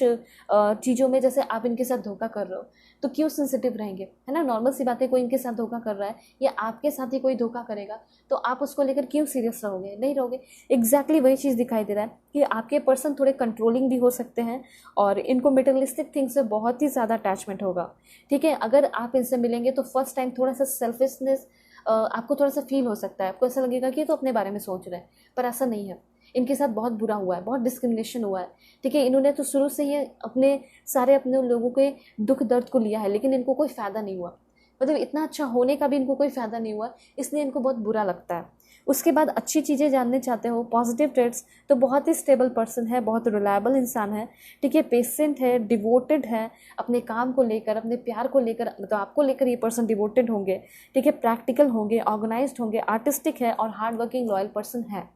चीज़ों में। जैसे आप इनके साथ धोखा कर रहे हो तो क्यों सेंसिटिव रहेंगे, है ना, नॉर्मल सी बात है। कोई इनके साथ धोखा कर रहा है या आपके साथ ही कोई धोखा करेगा तो आप उसको लेकर क्यों सीरियस रहोगे, नहीं रहोगे। एग्जैक्टली वही चीज़ दिखाई दे रहा है कि आपके पर्सन थोड़े कंट्रोलिंग भी हो सकते हैं और इनको मटेरियलिस्टिक थिंग्स से बहुत ही ज़्यादा अटैचमेंट होगा। ठीक है, अगर आप इनसे मिलेंगे तो फर्स्ट टाइम थोड़ा सा सेल्फिशनेस आपको थोड़ा सा फील हो सकता है। आपको ऐसा लगेगा कि ये तो अपने बारे में सोच रहे हैं, पर ऐसा नहीं है। इनके साथ बहुत बुरा हुआ है, बहुत डिस्क्रिमिनेशन हुआ है। ठीक है, इन्होंने तो शुरू से ही अपने लोगों के दुख दर्द को लिया है, लेकिन इनको कोई फ़ायदा नहीं हुआ। मतलब इतना अच्छा होने का भी इनको कोई फ़ायदा नहीं हुआ, इसलिए इनको बहुत बुरा लगता है। उसके बाद अच्छी चीज़ें जानने चाहते हो, पॉजिटिव ट्रेड्स, तो बहुत ही स्टेबल पर्सन है, बहुत रिलायबल इंसान है। ठीक है, पेशेंट है, डिवोटेड है अपने काम को लेकर, अपने प्यार को लेकर, तो आपको लेकर ये पर्सन डिवोटेड होंगे। ठीक है, प्रैक्टिकल होंगे, ऑर्गेनाइज्ड होंगे, आर्टिस्टिक है और हार्ड वर्किंग लॉयल पर्सन है।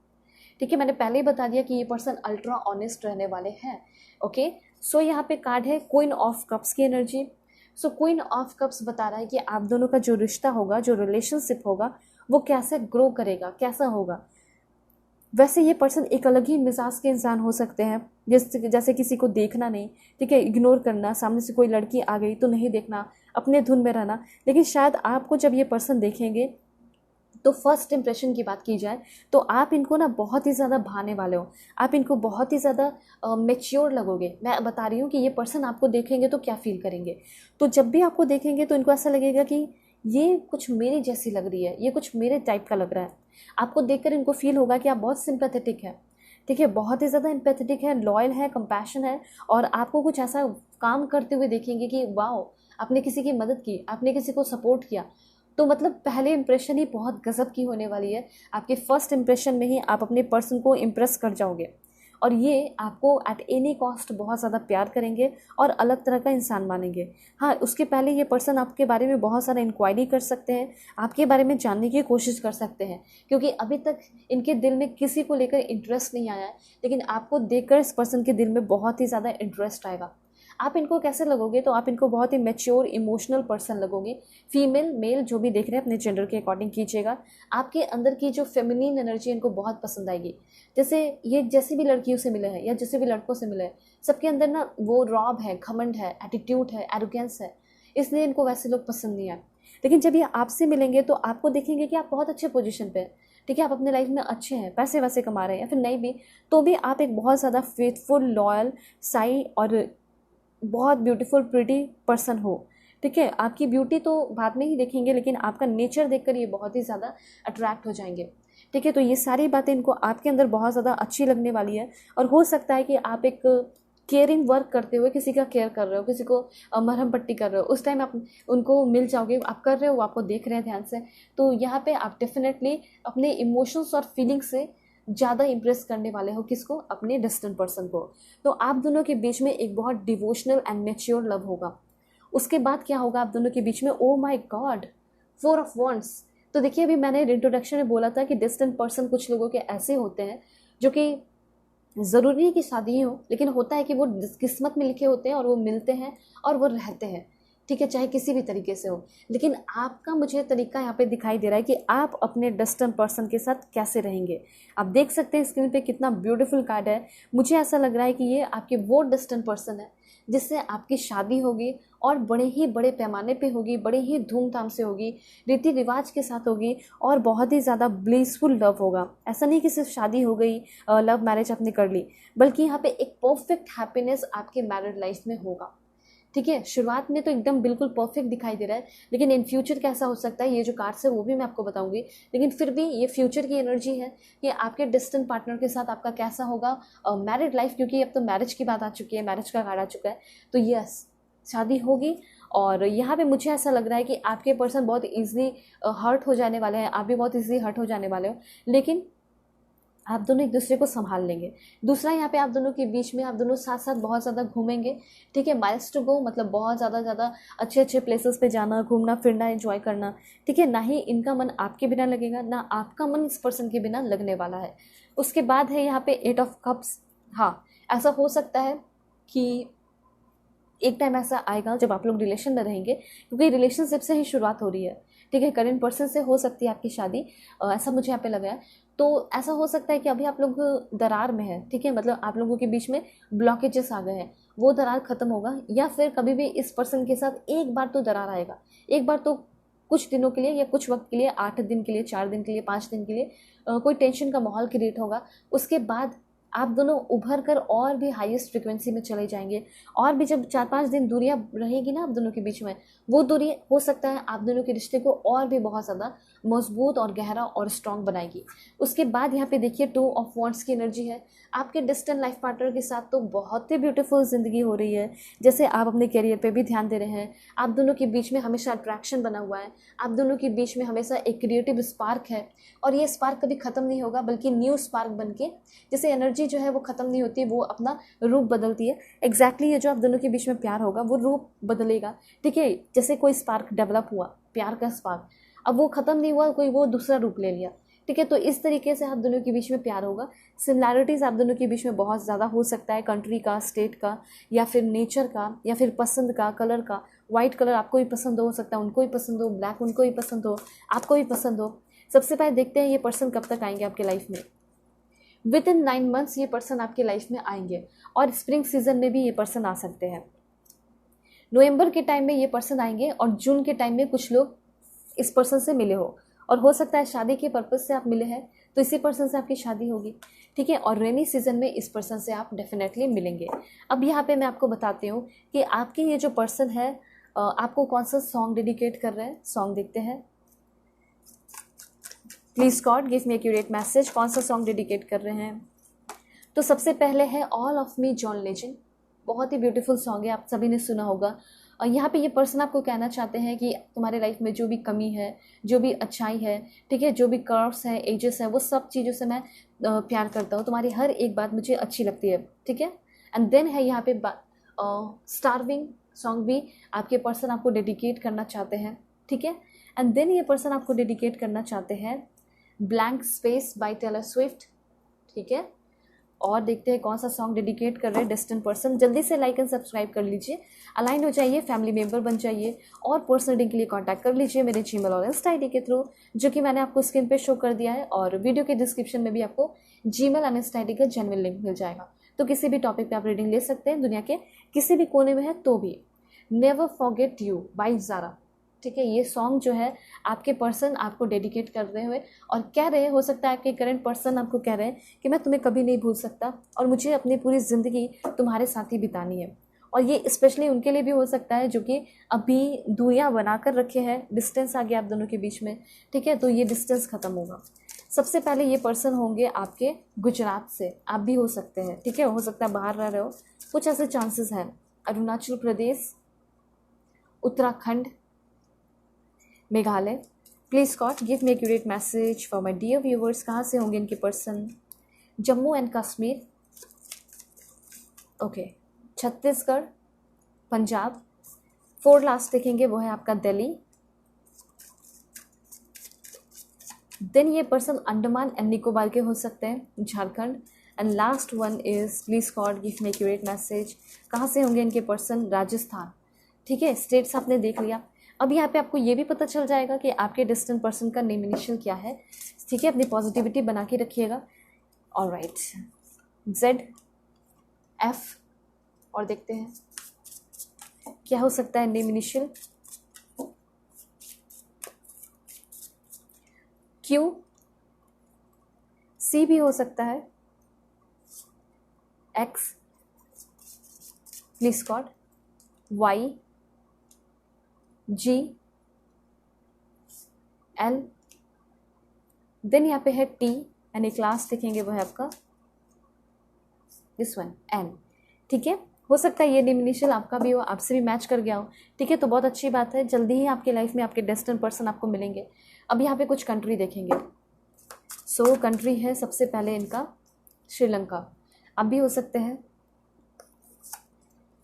ठीक है, मैंने पहले ही बता दिया कि ये पर्सन अल्ट्रा ऑनेस्ट रहने वाले हैं। ओके, सो यहाँ पे कार्ड है क्वीन ऑफ कप्स की energy. So queen of cups बता रहा है कि आप दोनों का जो रिश्ता होगा, जो रिलेशनशिप होगा, वो कैसे ग्रो करेगा, कैसा होगा। वैसे ये पर्सन एक अलग ही मिजाज के इंसान हो सकते हैं, जैसे किसी को देखना नहीं, ठीक है, इग्नोर करना, सामने से कोई लड़की आ गई तो नहीं देखना, अपने धुन में रहना। लेकिन शायद आपको जब ये पर्सन देखेंगे तो फर्स्ट इंप्रेशन की बात की जाए तो आप इनको ना बहुत ही ज़्यादा भाने वाले हो, आप इनको बहुत ही ज़्यादा मेच्योर लगोगे। मैं बता रही हूँ कि ये पर्सन आपको देखेंगे तो क्या फील करेंगे। तो जब भी आपको देखेंगे तो इनको ऐसा लगेगा कि ये कुछ मेरी जैसी लग रही है, ये कुछ मेरे टाइप का लग रहा है। आपको देखकर इनको फील होगा कि आप बहुत सिंपैथेटिक है। ठीक है, बहुत ही ज़्यादा एम्पैथेटिक है, लॉयल है, कंपैशन है, और आपको कुछ ऐसा काम करते हुए देखेंगे कि वाओ, आपने किसी की मदद की, आपने किसी को सपोर्ट किया। तो मतलब पहले इंप्रेशन ही बहुत गजब की होने वाली है। आपके फर्स्ट इंप्रेशन में ही आप अपने पर्सन को इम्प्रेस कर जाओगे और ये आपको एट एनी कॉस्ट बहुत ज़्यादा प्यार करेंगे और अलग तरह का इंसान मानेंगे। हाँ, उसके पहले ये पर्सन आपके बारे में बहुत सारा इंक्वायरी कर सकते हैं, आपके बारे में जानने की कोशिश कर सकते हैं, क्योंकि अभी तक इनके दिल में किसी को लेकर इंटरेस्ट नहीं आया है, लेकिन आपको देखकर इस पर्सन के दिल में बहुत ही ज़्यादा इंटरेस्ट आएगा। आप इनको कैसे लगोगे, तो आप इनको बहुत ही मैच्योर इमोशनल पर्सन लगोगे। फीमेल मेल जो भी देख रहे हैं अपने जेंडर के अकॉर्डिंग कीजिएगा। आपके अंदर की जो फेमिनिन एनर्जी इनको बहुत पसंद आएगी। जैसे ये जैसी भी लड़कियों से मिले हैं या जैसे भी लड़कों से मिले हैं, सबके अंदर ना वो रॉब है, घमंड है, एटीट्यूड है, एरोगेंस है, इसलिए इनको वैसे लोग पसंद नहीं आए। लेकिन जब ये आपसे मिलेंगे तो आपको देखेंगे कि आप बहुत अच्छे पोजीशन पे हैं। ठीक है, आप अपने लाइफ में अच्छे हैं, पैसे वैसे कमा रहे हैं या फिर नहीं भी, तो भी आप एक बहुत ज़्यादा फेथफुल, लॉयल, साई और बहुत ब्यूटीफुल प्रिटी पर्सन हो। ठीक है, आपकी ब्यूटी तो बाद में ही देखेंगे, लेकिन आपका नेचर देखकर ये बहुत ही ज़्यादा अट्रैक्ट हो जाएंगे। ठीक है, तो ये सारी बातें इनको आपके अंदर बहुत ज़्यादा अच्छी लगने वाली है। और हो सकता है कि आप एक केयरिंग वर्क करते हुए किसी का केयर कर रहे हो, किसी को मरहम पट्टी कर रहे हो, उस टाइम आप उनको मिल जाओगे, आप कर रहे हो, वो आपको देख रहे हैं ध्यान से, तो यहाँ पे आप डेफिनेटली अपने इमोशंस और फीलिंग्स से ज़्यादा इम्प्रेस करने वाले हो किसको, अपने डिस्टेंट पर्सन को। तो आप दोनों के बीच में एक बहुत डिवोशनल एंड मैच्योर लव होगा। उसके बाद क्या होगा आप दोनों के बीच में, oh my God, 4 of wands. तो देखिए, अभी मैंने इंट्रोडक्शन में बोला था कि डिस्टेंट पर्सन कुछ लोगों के ऐसे होते हैं जो कि ज़रूरी नहीं कि शादी ही हो, लेकिन होता है कि वो किस्मत में लिखे होते हैं और वो मिलते हैं और वो रहते हैं। ठीक है, चाहे किसी भी तरीके से हो, लेकिन आपका मुझे तरीका यहाँ पे दिखाई दे रहा है कि आप अपने डिस्टेंट पर्सन के साथ कैसे रहेंगे। आप देख सकते हैं स्क्रीन पे कितना ब्यूटीफुल कार्ड है। मुझे ऐसा लग रहा है कि ये आपके वो डिस्टेंट पर्सन है जिससे आपकी शादी होगी और बड़े ही बड़े पैमाने पे होगी, बड़े ही धूमधाम से होगी, रीति रिवाज के साथ होगी और बहुत ही ज़्यादा ब्लिसफुल लव होगा। ऐसा नहीं कि सिर्फ शादी हो गई, लव मैरिज आपने कर ली, बल्कि यहाँ पे एक परफेक्ट हैप्पीनेस आपके मैरिड लाइफ में होगा। ठीक है, शुरुआत में तो एकदम बिल्कुल परफेक्ट दिखाई दे रहा है, लेकिन इन फ्यूचर कैसा हो सकता है, ये जो कार्ड्स है वो भी मैं आपको बताऊंगी। लेकिन फिर भी ये फ्यूचर की एनर्जी है कि आपके डिस्टेंट पार्टनर के साथ आपका कैसा होगा मैरिड लाइफ, क्योंकि अब तो मैरिज की बात आ चुकी है, मैरिज का कार्ड आ चुका है। तो यस, शादी होगी। और यहाँ पे मुझे ऐसा लग रहा है कि आपके पर्सन बहुत ईजिली हर्ट हो जाने वाले हैं, आप भी बहुत ईजिली हर्ट हो जाने वाले हो, लेकिन आप दोनों एक दूसरे को संभाल लेंगे। दूसरा, यहाँ पे आप दोनों के बीच में आप दोनों साथ साथ बहुत ज़्यादा घूमेंगे। ठीक है, माइल्स टू गो मतलब बहुत ज़्यादा अच्छे अच्छे प्लेसेस पे जाना, घूमना फिरना, एंजॉय करना। ठीक है, ना ही इनका मन आपके बिना लगेगा, ना आपका मन इस पर्सन के बिना लगने वाला है। उसके बाद है यहाँ पे 8 ऑफ कप्स। हाँ, ऐसा हो सकता है कि एक टाइम ऐसा आएगा जब आप लोग रिलेशन में रहेंगे, क्योंकि रिलेशनशिप से ही शुरुआत हो रही है। ठीक है, करेंट पर्सन से हो सकती है आपकी शादी, ऐसा मुझे यहाँ पे लगा है। तो ऐसा हो सकता है कि अभी आप लोग दरार में हैं। ठीक है, मतलब आप लोगों के बीच में ब्लॉकेजेस आ गए हैं, वो दरार खत्म होगा। या फिर कभी भी इस पर्सन के साथ एक बार तो दरार आएगा, एक बार तो कुछ दिनों के लिए या कुछ वक्त के लिए, 8 दिन के लिए, 4 दिन के लिए, 5 दिन के लिए कोई टेंशन का माहौल क्रिएट होगा। उसके बाद आप दोनों उभर कर और भी हाईएस्ट फ्रिक्वेंसी में चले जाएंगे। और भी जब 4-5 दिन दूरियां रहेगी ना आप दोनों के बीच में, वो दूरी हो सकता है आप दोनों के रिश्ते को और भी बहुत ज़्यादा मजबूत और गहरा और स्ट्रांग बनाएगी। उसके बाद यहाँ पे देखिए 2 ऑफ वॉन्ड्स की एनर्जी है। आपके डिस्टेंट लाइफ पार्टनर के साथ तो बहुत ही ब्यूटीफुल ज़िंदगी हो रही है। जैसे आप अपने करियर पे भी ध्यान दे रहे हैं, आप दोनों के बीच में हमेशा अट्रैक्शन बना हुआ है, आप दोनों के बीच में हमेशा एक क्रिएटिव स्पार्क है। और ये स्पार्क कभी ख़त्म नहीं होगा, बल्कि न्यू स्पार्क बन के, जैसे एनर्जी जो है वो ख़त्म नहीं होती, वो अपना रूप बदलती है। एग्जैक्टली ये जो आप दोनों के बीच में प्यार होगा वो रूप बदलेगा। ठीक है, जैसे कोई स्पार्क डेवलप हुआ, प्यार का स्पार्क, अब वो ख़त्म नहीं हुआ, कोई वो दूसरा रूप ले लिया। ठीक है, तो इस तरीके से आप दोनों के बीच में प्यार होगा। सिमिलैरिटीज़ आप दोनों के बीच में बहुत ज़्यादा हो सकता है, कंट्री का, स्टेट का, या फिर नेचर का, या फिर पसंद का, कलर का। वाइट कलर आपको भी पसंद हो सकता है, उनको भी पसंद हो, ब्लैक उनको भी पसंद हो, आपको भी पसंद हो। सबसे पहले देखते हैं ये पर्सन कब तक आएंगे आपके लाइफ में। विद इन 9 मंथ्स ये पर्सन आपके लाइफ में आएंगे, और स्प्रिंग सीजन में भी ये पर्सन आ सकते हैं। नवंबर के टाइम में ये पर्सन आएंगे, और जून के टाइम में कुछ लोग इस पर्सन से मिले हो, और हो सकता है शादी के पर्पज़ से आप मिले हैं, तो इसी पर्सन से आपकी शादी होगी। ठीक है, और रेनी सीजन में इस पर्सन से आप डेफिनेटली मिलेंगे। अब यहाँ पे मैं आपको बताती हूँ कि आपके ये जो पर्सन है आपको कौन सा सॉन्ग डेडिकेट कर रहे हैं। सॉन्ग देखते हैं। Please God give me accurate message, कौन सा सॉन्ग डेडिकेट कर रहे हैं। तो सबसे पहले है all of me John legend. बहुत ही ब्यूटीफुल सॉन्ग है, आप सभी ने सुना होगा। और यहाँ पे ये पर्सन आपको कहना चाहते हैं कि तुम्हारे लाइफ में जो भी कमी है, जो भी अच्छाई है, ठीक है, जो भी कर्व्स है, एजेस है, वो सब चीज़ों से मैं प्यार करता हूँ। तुम्हारी हर एक बात मुझे अच्छी लगती है। ठीक है, एंड देन है यहाँ पे स्टार्विंग सॉन्ग भी आपके पर्सन आपको डेडिकेट करना चाहते हैं। ठीक है, एंड देन ये पर्सन आपको डेडिकेट करना चाहते हैं blank space by Taylor Swift. ठीक है, और देखते हैं कौन सा सॉन्ग डेडिकेट कर रहे हैं डिस्टेंट पर्सन। जल्दी से लाइक एंड सब्सक्राइब कर लीजिए, अलाइन हो जाइए, फैमिली मेंबर बन जाइए, और पर्सनल रीडिंग के लिए कांटेक्ट कर लीजिए मेरे जीमेल और इंस्टा आईडी के थ्रू, जो कि मैंने आपको स्क्रीन पे शो कर दिया है, और वीडियो के डिस्क्रिप्शन में भी आपको जीमेल और इंस्टा आईडी का जेन्युइन लिंक मिल जाएगा। तो किसी भी टॉपिक पे आप रीडिंग ले सकते हैं, दुनिया के किसी भी कोने में है तो भी। Never forget you by Zara. ठीक है, ये सॉन्ग जो है आपके पर्सन आपको डेडिकेट कर रहे हुए और कह रहे हैं, हो सकता है आपके करंट पर्सन आपको कह रहे हैं कि मैं तुम्हें कभी नहीं भूल सकता, और मुझे अपनी पूरी ज़िंदगी तुम्हारे साथ ही बितानी है। और ये स्पेशली उनके लिए भी हो सकता है जो कि अभी दूरियां बनाकर रखे हैं, डिस्टेंस आ गया आप दोनों के बीच में। ठीक है, तो ये डिस्टेंस ख़त्म होगा। सबसे पहले ये पर्सन होंगे आपके गुजरात से, आप भी हो सकते हैं। ठीक है, हो सकता है बाहर रह रहे हो, कुछ ऐसे चांसेस हैं। Arunachal Pradesh, Uttarakhand, Meghalaya. Please God give me accurate message for my dear viewers. कहाँ से होंगे इनके person. Jammu and Kashmir, okay, Chhattisgarh, Punjab. 4 last देखेंगे, वो है आपका दिल्ली। देन ये पर्सन अंडमान एंड निकोबार के हो सकते हैं, Jharkhand. And last one is please God give me accurate message, कहाँ से होंगे इनके पर्सन। राजस्थान। ठीक है, स्टेट्स आपने देख लिया। अब यहाँ पे आपको ये भी पता चल जाएगा कि आपके डिस्टेंट पर्सन का नेम इनिशियल क्या है। ठीक है, अपनी पॉजिटिविटी बना के रखिएगा। ऑलराइट, जेड, एफ, और देखते हैं क्या हो सकता है नेम इनिशियल। क्यू, सी भी हो सकता है, X, please God Y G L, then यहाँ पे है टी यानी क्लास लिखेंगे वो है आपका दिस वन एन। ठीक है, हो सकता है ये नेम इनिशियल आपका भी हो, आपसे भी मैच कर गया हो। ठीक है, तो बहुत अच्छी बात है, जल्दी ही आपके लाइफ में आपके डेस्टिनेड पर्सन आपको मिलेंगे। अब यहाँ पे कुछ कंट्री देखेंगे। सो कंट्री है सबसे पहले इनका श्रीलंका, अब भी हो सकते हैं।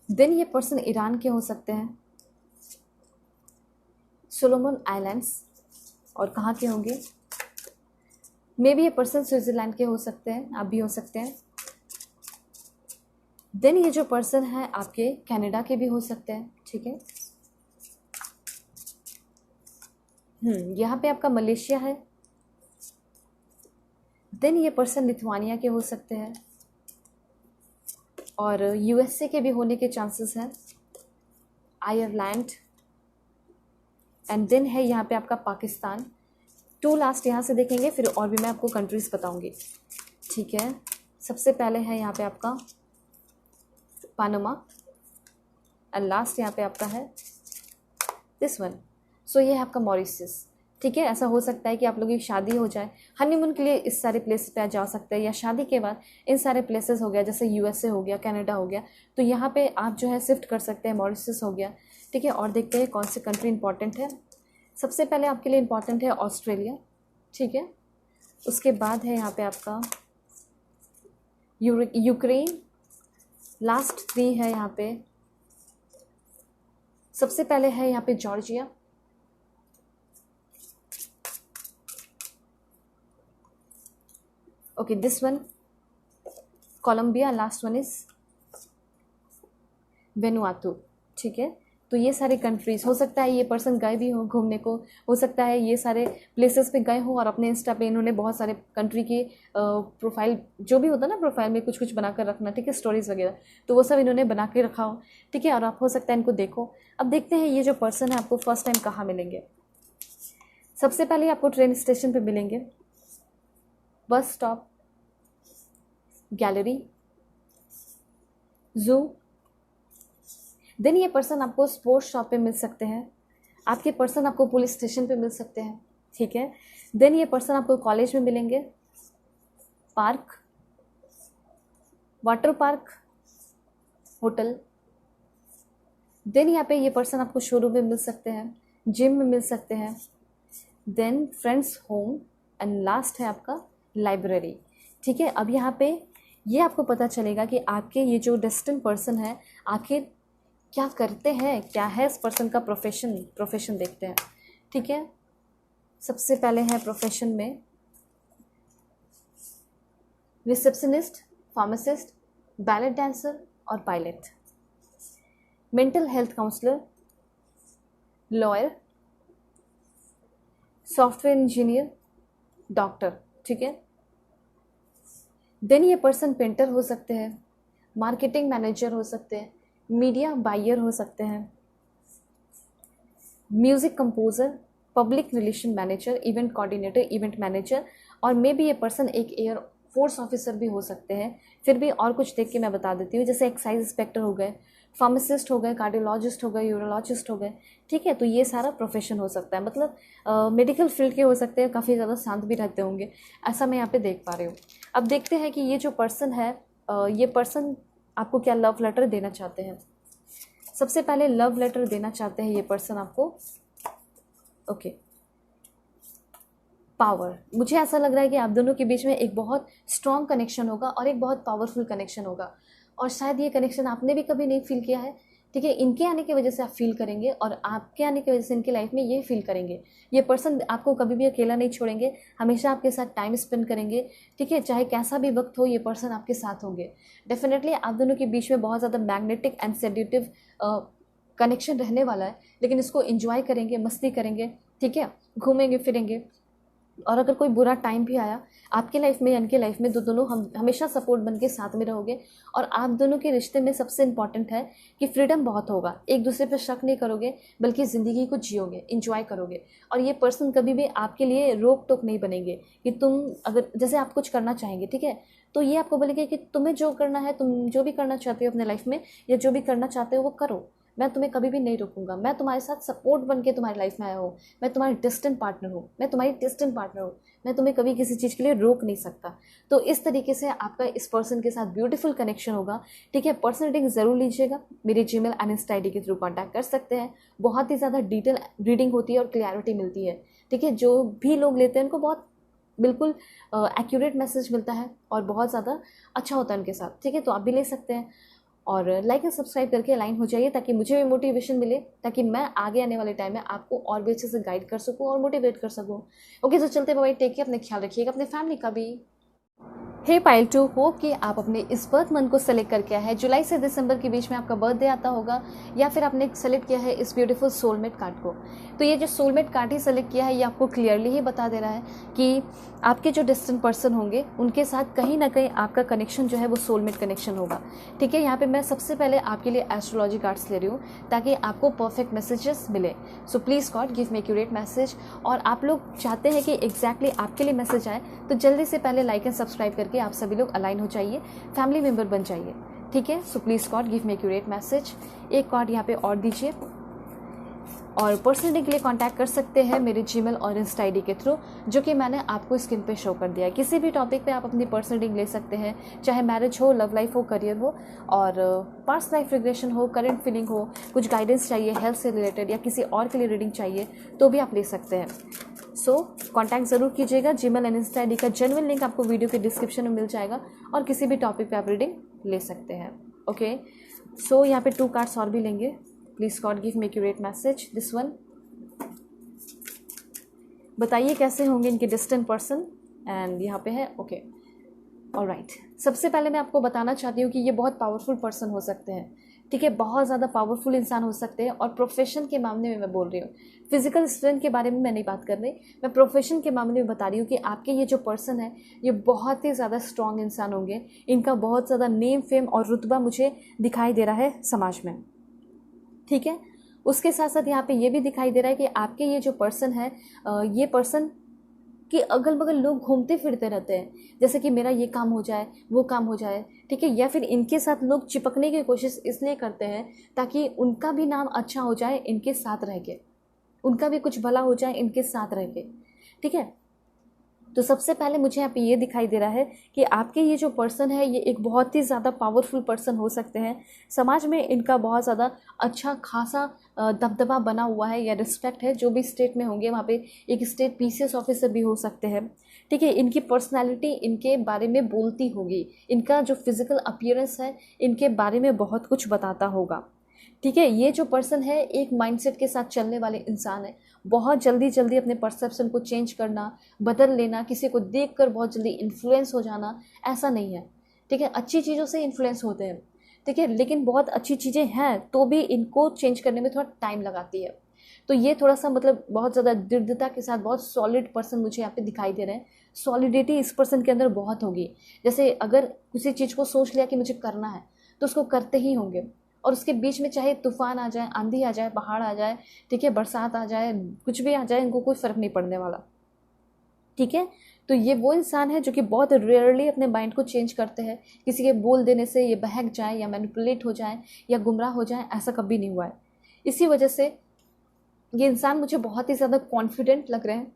देन ये पर्सन ईरान के हो सकते हैं, सोलोमन आइलैंड्स, और कहाँ के होंगे, मे बी ये पर्सन स्विट्जरलैंड के हो सकते हैं, आप भी हो सकते हैं। देन ये जो पर्सन है आपके कनाडा के भी हो सकते हैं। ठीक है, यहाँ पे आपका मलेशिया है। देन ये पर्सन लिथुआनिया के हो सकते हैं और यूएसए के भी होने के चांसेस हैं, आयरलैंड, एंड देन है यहाँ पे आपका पाकिस्तान। 2 लास्ट यहाँ से देखेंगे, फिर और भी मैं आपको कंट्रीज बताऊंगी। ठीक है, सबसे पहले है यहाँ पे आपका पानामा, एंड लास्ट यहाँ पे आपका है दिस वन। सो ये है आपका मॉरिशस। ठीक है, ऐसा हो सकता है कि आप लोगों की शादी हो जाए, हनीमून के लिए इस सारे प्लेसेस पे जा सकते हैं, या शादी के बाद इन सारे प्लेसेस हो गया, जैसे यूएसए हो गया, कनाडा हो गया, तो यहाँ पे आप जो है शिफ्ट कर सकते हैं। मॉरिशस हो गया। ठीक है, और देखते हैं कौन सी कंट्री इंपॉर्टेंट है। सबसे पहले आपके लिए इंपॉर्टेंट है ऑस्ट्रेलिया। ठीक है, उसके बाद है यहाँ पे आपका यूक्रेन, लास्ट 3 है यहाँ पे। सबसे पहले है यहाँ पे Georgia, okay this one, Colombia, last one is Vanuatu. ठीक है, तो ये सारे कंट्रीज हो सकता है ये पर्सन गए भी हो घूमने को, हो सकता है ये सारे प्लेसेस पे गए हो और अपने इंस्टा पे इन्होंने बहुत सारे कंट्री की प्रोफाइल, जो भी होता है ना प्रोफाइल में कुछ कुछ बना कर रखना, ठीक है, स्टोरीज वगैरह, तो वो सब इन्होंने बना के रखा हो। ठीक है, और आप हो सकता है इनको देखो। अब देखते हैं ये जो पर्सन है आपको फर्स्ट टाइम कहाँ मिलेंगे। सबसे पहले आपको ट्रेन स्टेशन पर मिलेंगे, बस स्टॉप, गैलरी, जू। देन ये पर्सन आपको स्पोर्ट्स शॉप पे मिल सकते हैं, आपके पर्सन आपको पुलिस स्टेशन पे मिल सकते हैं। ठीक है, देन ये पर्सन आपको कॉलेज में मिलेंगे, park, water park, hotel. Then यहाँ पे ये पर्सन आपको शोरूम में मिल सकते हैं, जिम में मिल सकते हैं, then friends home, and last है आपका लाइब्रेरी। ठीक है, अब यहाँ पे ये आपको पता चलेगा कि आपके ये जो डेस्टिनेड पर्सन है आखिर क्या करते हैं, क्या है इस पर्सन का प्रोफेशन देखते हैं। ठीक है, सबसे पहले है प्रोफेशन में रिसेप्शनिस्ट, फार्मासिस्ट, बैले डांसर और pilot, mental health counsellor, lawyer, software engineer, doctor. ठीक है, देन ये पर्सन पेंटर हो सकते हैं, मार्केटिंग मैनेजर हो सकते हैं, मीडिया बायर हो सकते हैं, music composer, public relation manager, event coordinator, event manager, और मे बी ये पर्सन एक एयर फोर्स ऑफिसर भी हो सकते हैं। फिर भी और कुछ देख के मैं बता देती हूँ, जैसे एक्साइज इंस्पेक्टर हो गए, फार्मासिस्ट हो गए, कार्डियोलॉजिस्ट हो गए, यूरोलॉजिस्ट हो गए। ठीक है, तो ये सारा प्रोफेशन हो सकता है, मतलब मेडिकल फील्ड के हो सकते हैं, काफ़ी ज़्यादा शांत भी रहते होंगे, ऐसा मैं यहाँ पे देख पा रही हूँ। अब देखते हैं कि ये जो पर्सन है ये पर्सन आपको क्या लव लेटर देना चाहते हैं। सबसे पहले लव लेटर देना चाहते हैं ये पर्सन आपको, ओके, पावर। मुझे ऐसा लग रहा है कि आप दोनों के बीच में एक बहुत स्ट्रॉन्ग कनेक्शन होगा और एक बहुत पावरफुल कनेक्शन होगा, और शायद ये कनेक्शन आपने भी कभी नहीं फील किया है। ठीक है, इनके आने की वजह से आप फील करेंगे और आपके आने की वजह से इनकी लाइफ में ये फील करेंगे। ये पर्सन आपको कभी भी अकेला नहीं छोड़ेंगे, हमेशा आपके साथ टाइम स्पेंड करेंगे। ठीक है, चाहे कैसा भी वक्त हो, ये पर्सन आपके साथ होंगे। डेफिनेटली आप दोनों के बीच में बहुत ज़्यादा मैग्नेटिक एंड सेड्यूटिव कनेक्शन रहने वाला है, लेकिन इसको एंजॉय करेंगे, मस्ती करेंगे। ठीक है, घूमेंगे फिरेंगे, और अगर कोई बुरा टाइम भी आया आपके लाइफ में, इनके लाइफ में, दोनों हम हमेशा सपोर्ट बन के साथ में रहोगे। और आप दोनों के रिश्ते में सबसे इंपॉर्टेंट है कि फ्रीडम बहुत होगा, एक दूसरे पर शक नहीं करोगे, बल्कि ज़िंदगी को जियोगे, इंजॉय करोगे। और ये पर्सन कभी भी आपके लिए रोक टोक नहीं बनेंगे कि तुम अगर जैसे आप कुछ करना चाहेंगे, ठीक है, तो ये आपको बोलेंगे कि तुम्हें जो करना है, तुम जो भी करना चाहते हो अपने लाइफ में या जो भी करना चाहते हो वो करो, मैं तुम्हें कभी भी नहीं रोकूंगा, मैं तुम्हारे साथ सपोर्ट बन के तुम्हारी लाइफ में आया हूँ, मैं तुम्हारी डिस्टेंट पार्टनर हूँ, मैं तुम्हारी डिस्टेंट पार्टनर हूँ, मैं तुम्हें कभी किसी चीज़ के लिए रोक नहीं सकता। तो इस तरीके से आपका इस पर्सन के साथ ब्यूटीफुल कनेक्शन होगा। ठीक है, पर्सनल रीडिंग ज़रूर लीजिएगा। मेरी जीमेल एंड इंस्टा आईडी के थ्रू कॉन्टैक्ट कर सकते हैं। बहुत ही ज़्यादा डिटेल रीडिंग होती है और क्लैरिटी मिलती है। ठीक है, जो भी लोग लेते हैं उनको बहुत बिल्कुल एक्यूरेट मैसेज मिलता है और बहुत ज़्यादा अच्छा होता है उनके साथ। ठीक है, तो आप भी ले सकते हैं और लाइक एंड सब्सक्राइब करके अलाइन हो जाइए ताकि मुझे भी मोटिवेशन मिले, ताकि मैं आगे आने वाले टाइम में आपको और भी अच्छे से गाइड कर सकूँ और मोटिवेट कर सकूँ। ओके, तो चलते बाय, टेक केयर, अपने ख्याल रखिएगा, अपने फैमिली का भी। हे पाइल 2, होप कि आप अपने इस बर्थ मंथ को सेलेक्ट करके आए हैं। जुलाई से दिसंबर के बीच में आपका बर्थडे आता होगा या फिर आपने सेलेक्ट किया है इस ब्यूटीफुल सोलमेट कार्ड को। तो ये जो सोलमेट कार्ड ही सेलेक्ट किया है ये आपको क्लियरली ही बता दे रहा है कि आपके जो डिस्टेंट पर्सन होंगे उनके साथ कहीं ना कहीं आपका कनेक्शन जो है वो सोलमेट कनेक्शन होगा। ठीक है, यहाँ पे मैं सबसे पहले आपके लिए एस्ट्रोलॉजी कार्ड्स ले रही हूँ ताकि आपको परफेक्ट मैसेजेस मिले। सो please God give me accurate message. और आप लोग चाहते हैं कि एग्जैक्टली आपके लिए मैसेज आए तो जल्दी से पहले लाइक एंड सब्सक्राइब करके आप सभी लोग अलाइन हो जाइए, फैमिली मेम्बर बन जाइए। ठीक है, सो please God give me accurate message. एक कार्ड यहाँ पे और दीजिए। और पर्सनली के लिए कांटेक्ट कर सकते हैं मेरे जीमेल और इंस्टा आईडी के थ्रू, जो कि मैंने आपको स्क्रीन पे शो कर दिया है। किसी भी टॉपिक पे आप अपनी पर्सनल रीडिंग ले सकते हैं, चाहे मैरिज हो, लव लाइफ हो, करियर हो, और पास्ट लाइफ रिग्रेशन हो, करंट फीलिंग हो, कुछ गाइडेंस चाहिए हेल्थ से रिलेटेड या किसी और के लिए रीडिंग चाहिए तो भी आप ले सकते हैं। सो कांटेक्ट ज़रूर कीजिएगा। जीमेल एंड इंस्टा आईडी का जेन्युइन लिंक आपको वीडियो के डिस्क्रिप्शन में मिल जाएगा और किसी भी टॉपिक पे आप रीडिंग ले सकते हैं। ओके, सो यहाँ पे 2 कार्ड्स और भी लेंगे। Please God give me accurate message. This one, बताइए कैसे होंगे इनके डिस्टेंट पर्सन। एंड यहाँ पे है ओके, ऑलराइट। सबसे पहले मैं आपको बताना चाहती हूँ कि ये बहुत पावरफुल पर्सन हो सकते हैं। ठीक है, बहुत ज़्यादा पावरफुल इंसान हो सकते हैं। और प्रोफेशन के मामले में मैं बोल रही हूँ, फिजिकल स्ट्रेंथ के बारे में मैं नहीं बात कर रही, मैं प्रोफेशन के मामले में बता रही हूँ कि आपके ये जो पर्सन है ये बहुत ही ज़्यादा स्ट्रॉन्ग इंसान होंगे। इनका बहुत ज़्यादा नेम फेम और रुतबा मुझे दिखाई दे रहा है समाज में। ठीक है, उसके साथ साथ यहाँ पे ये भी दिखाई दे रहा है कि आपके ये जो पर्सन है ये पर्सन कि अगल बगल लोग घूमते फिरते रहते हैं, जैसे कि मेरा ये काम हो जाए, वो काम हो जाए। ठीक है, या फिर इनके साथ लोग चिपकने की कोशिश इसलिए करते हैं ताकि उनका भी नाम अच्छा हो जाए इनके साथ रह के, उनका भी कुछ भला हो जाए इनके साथ रह के। ठीक है, तो सबसे पहले मुझे यहाँ पे ये दिखाई दे रहा है कि आपके ये जो पर्सन है ये एक बहुत ही ज़्यादा पावरफुल पर्सन हो सकते हैं। समाज में इनका बहुत ज़्यादा अच्छा खासा दबदबा बना हुआ है या रिस्पेक्ट है। जो भी स्टेट में होंगे वहाँ पे एक स्टेट पीसीएस ऑफिसर भी हो सकते हैं। ठीक है, इनकी पर्सनालिटी इनके बारे में बोलती होगी, इनका जो फिजिकल अपीयरेंस है इनके बारे में बहुत कुछ बताता होगा। ठीक है, ये जो पर्सन है एक माइंडसेट के साथ चलने वाले इंसान है। बहुत जल्दी जल्दी अपने परसेप्शन को चेंज करना, बदल लेना, किसी को देखकर बहुत जल्दी इन्फ्लुएंस हो जाना, ऐसा नहीं है। ठीक है, अच्छी चीज़ों से इन्फ्लुएंस होते हैं। ठीक है, लेकिन बहुत अच्छी चीज़ें हैं तो भी इनको चेंज करने में थोड़ा टाइम लगाती है। तो ये थोड़ा सा मतलब बहुत ज़्यादा दृढ़ता के साथ बहुत सॉलिड पर्सन मुझे यहाँ पे दिखाई दे रहे हैं। सॉलिडिटी इस पर्सन के अंदर बहुत होगी। जैसे अगर किसी चीज़ को सोच लिया कि मुझे करना है तो उसको करते ही होंगे, और उसके बीच में चाहे तूफान आ जाए, आंधी आ जाए, पहाड़ आ जाए, ठीक है, बरसात आ जाए, कुछ भी आ जाए, इनको कोई फ़र्क नहीं पड़ने वाला। ठीक है, तो ये वो इंसान है जो कि बहुत रेयरली अपने माइंड को चेंज करते हैं। किसी के बोल देने से ये बहक जाए या मैनिपुलेट हो जाए या गुमराह हो जाए, ऐसा कभी नहीं हुआ है। इसी वजह से ये इंसान मुझे बहुत ही ज़्यादा कॉन्फिडेंट लग रहे हैं।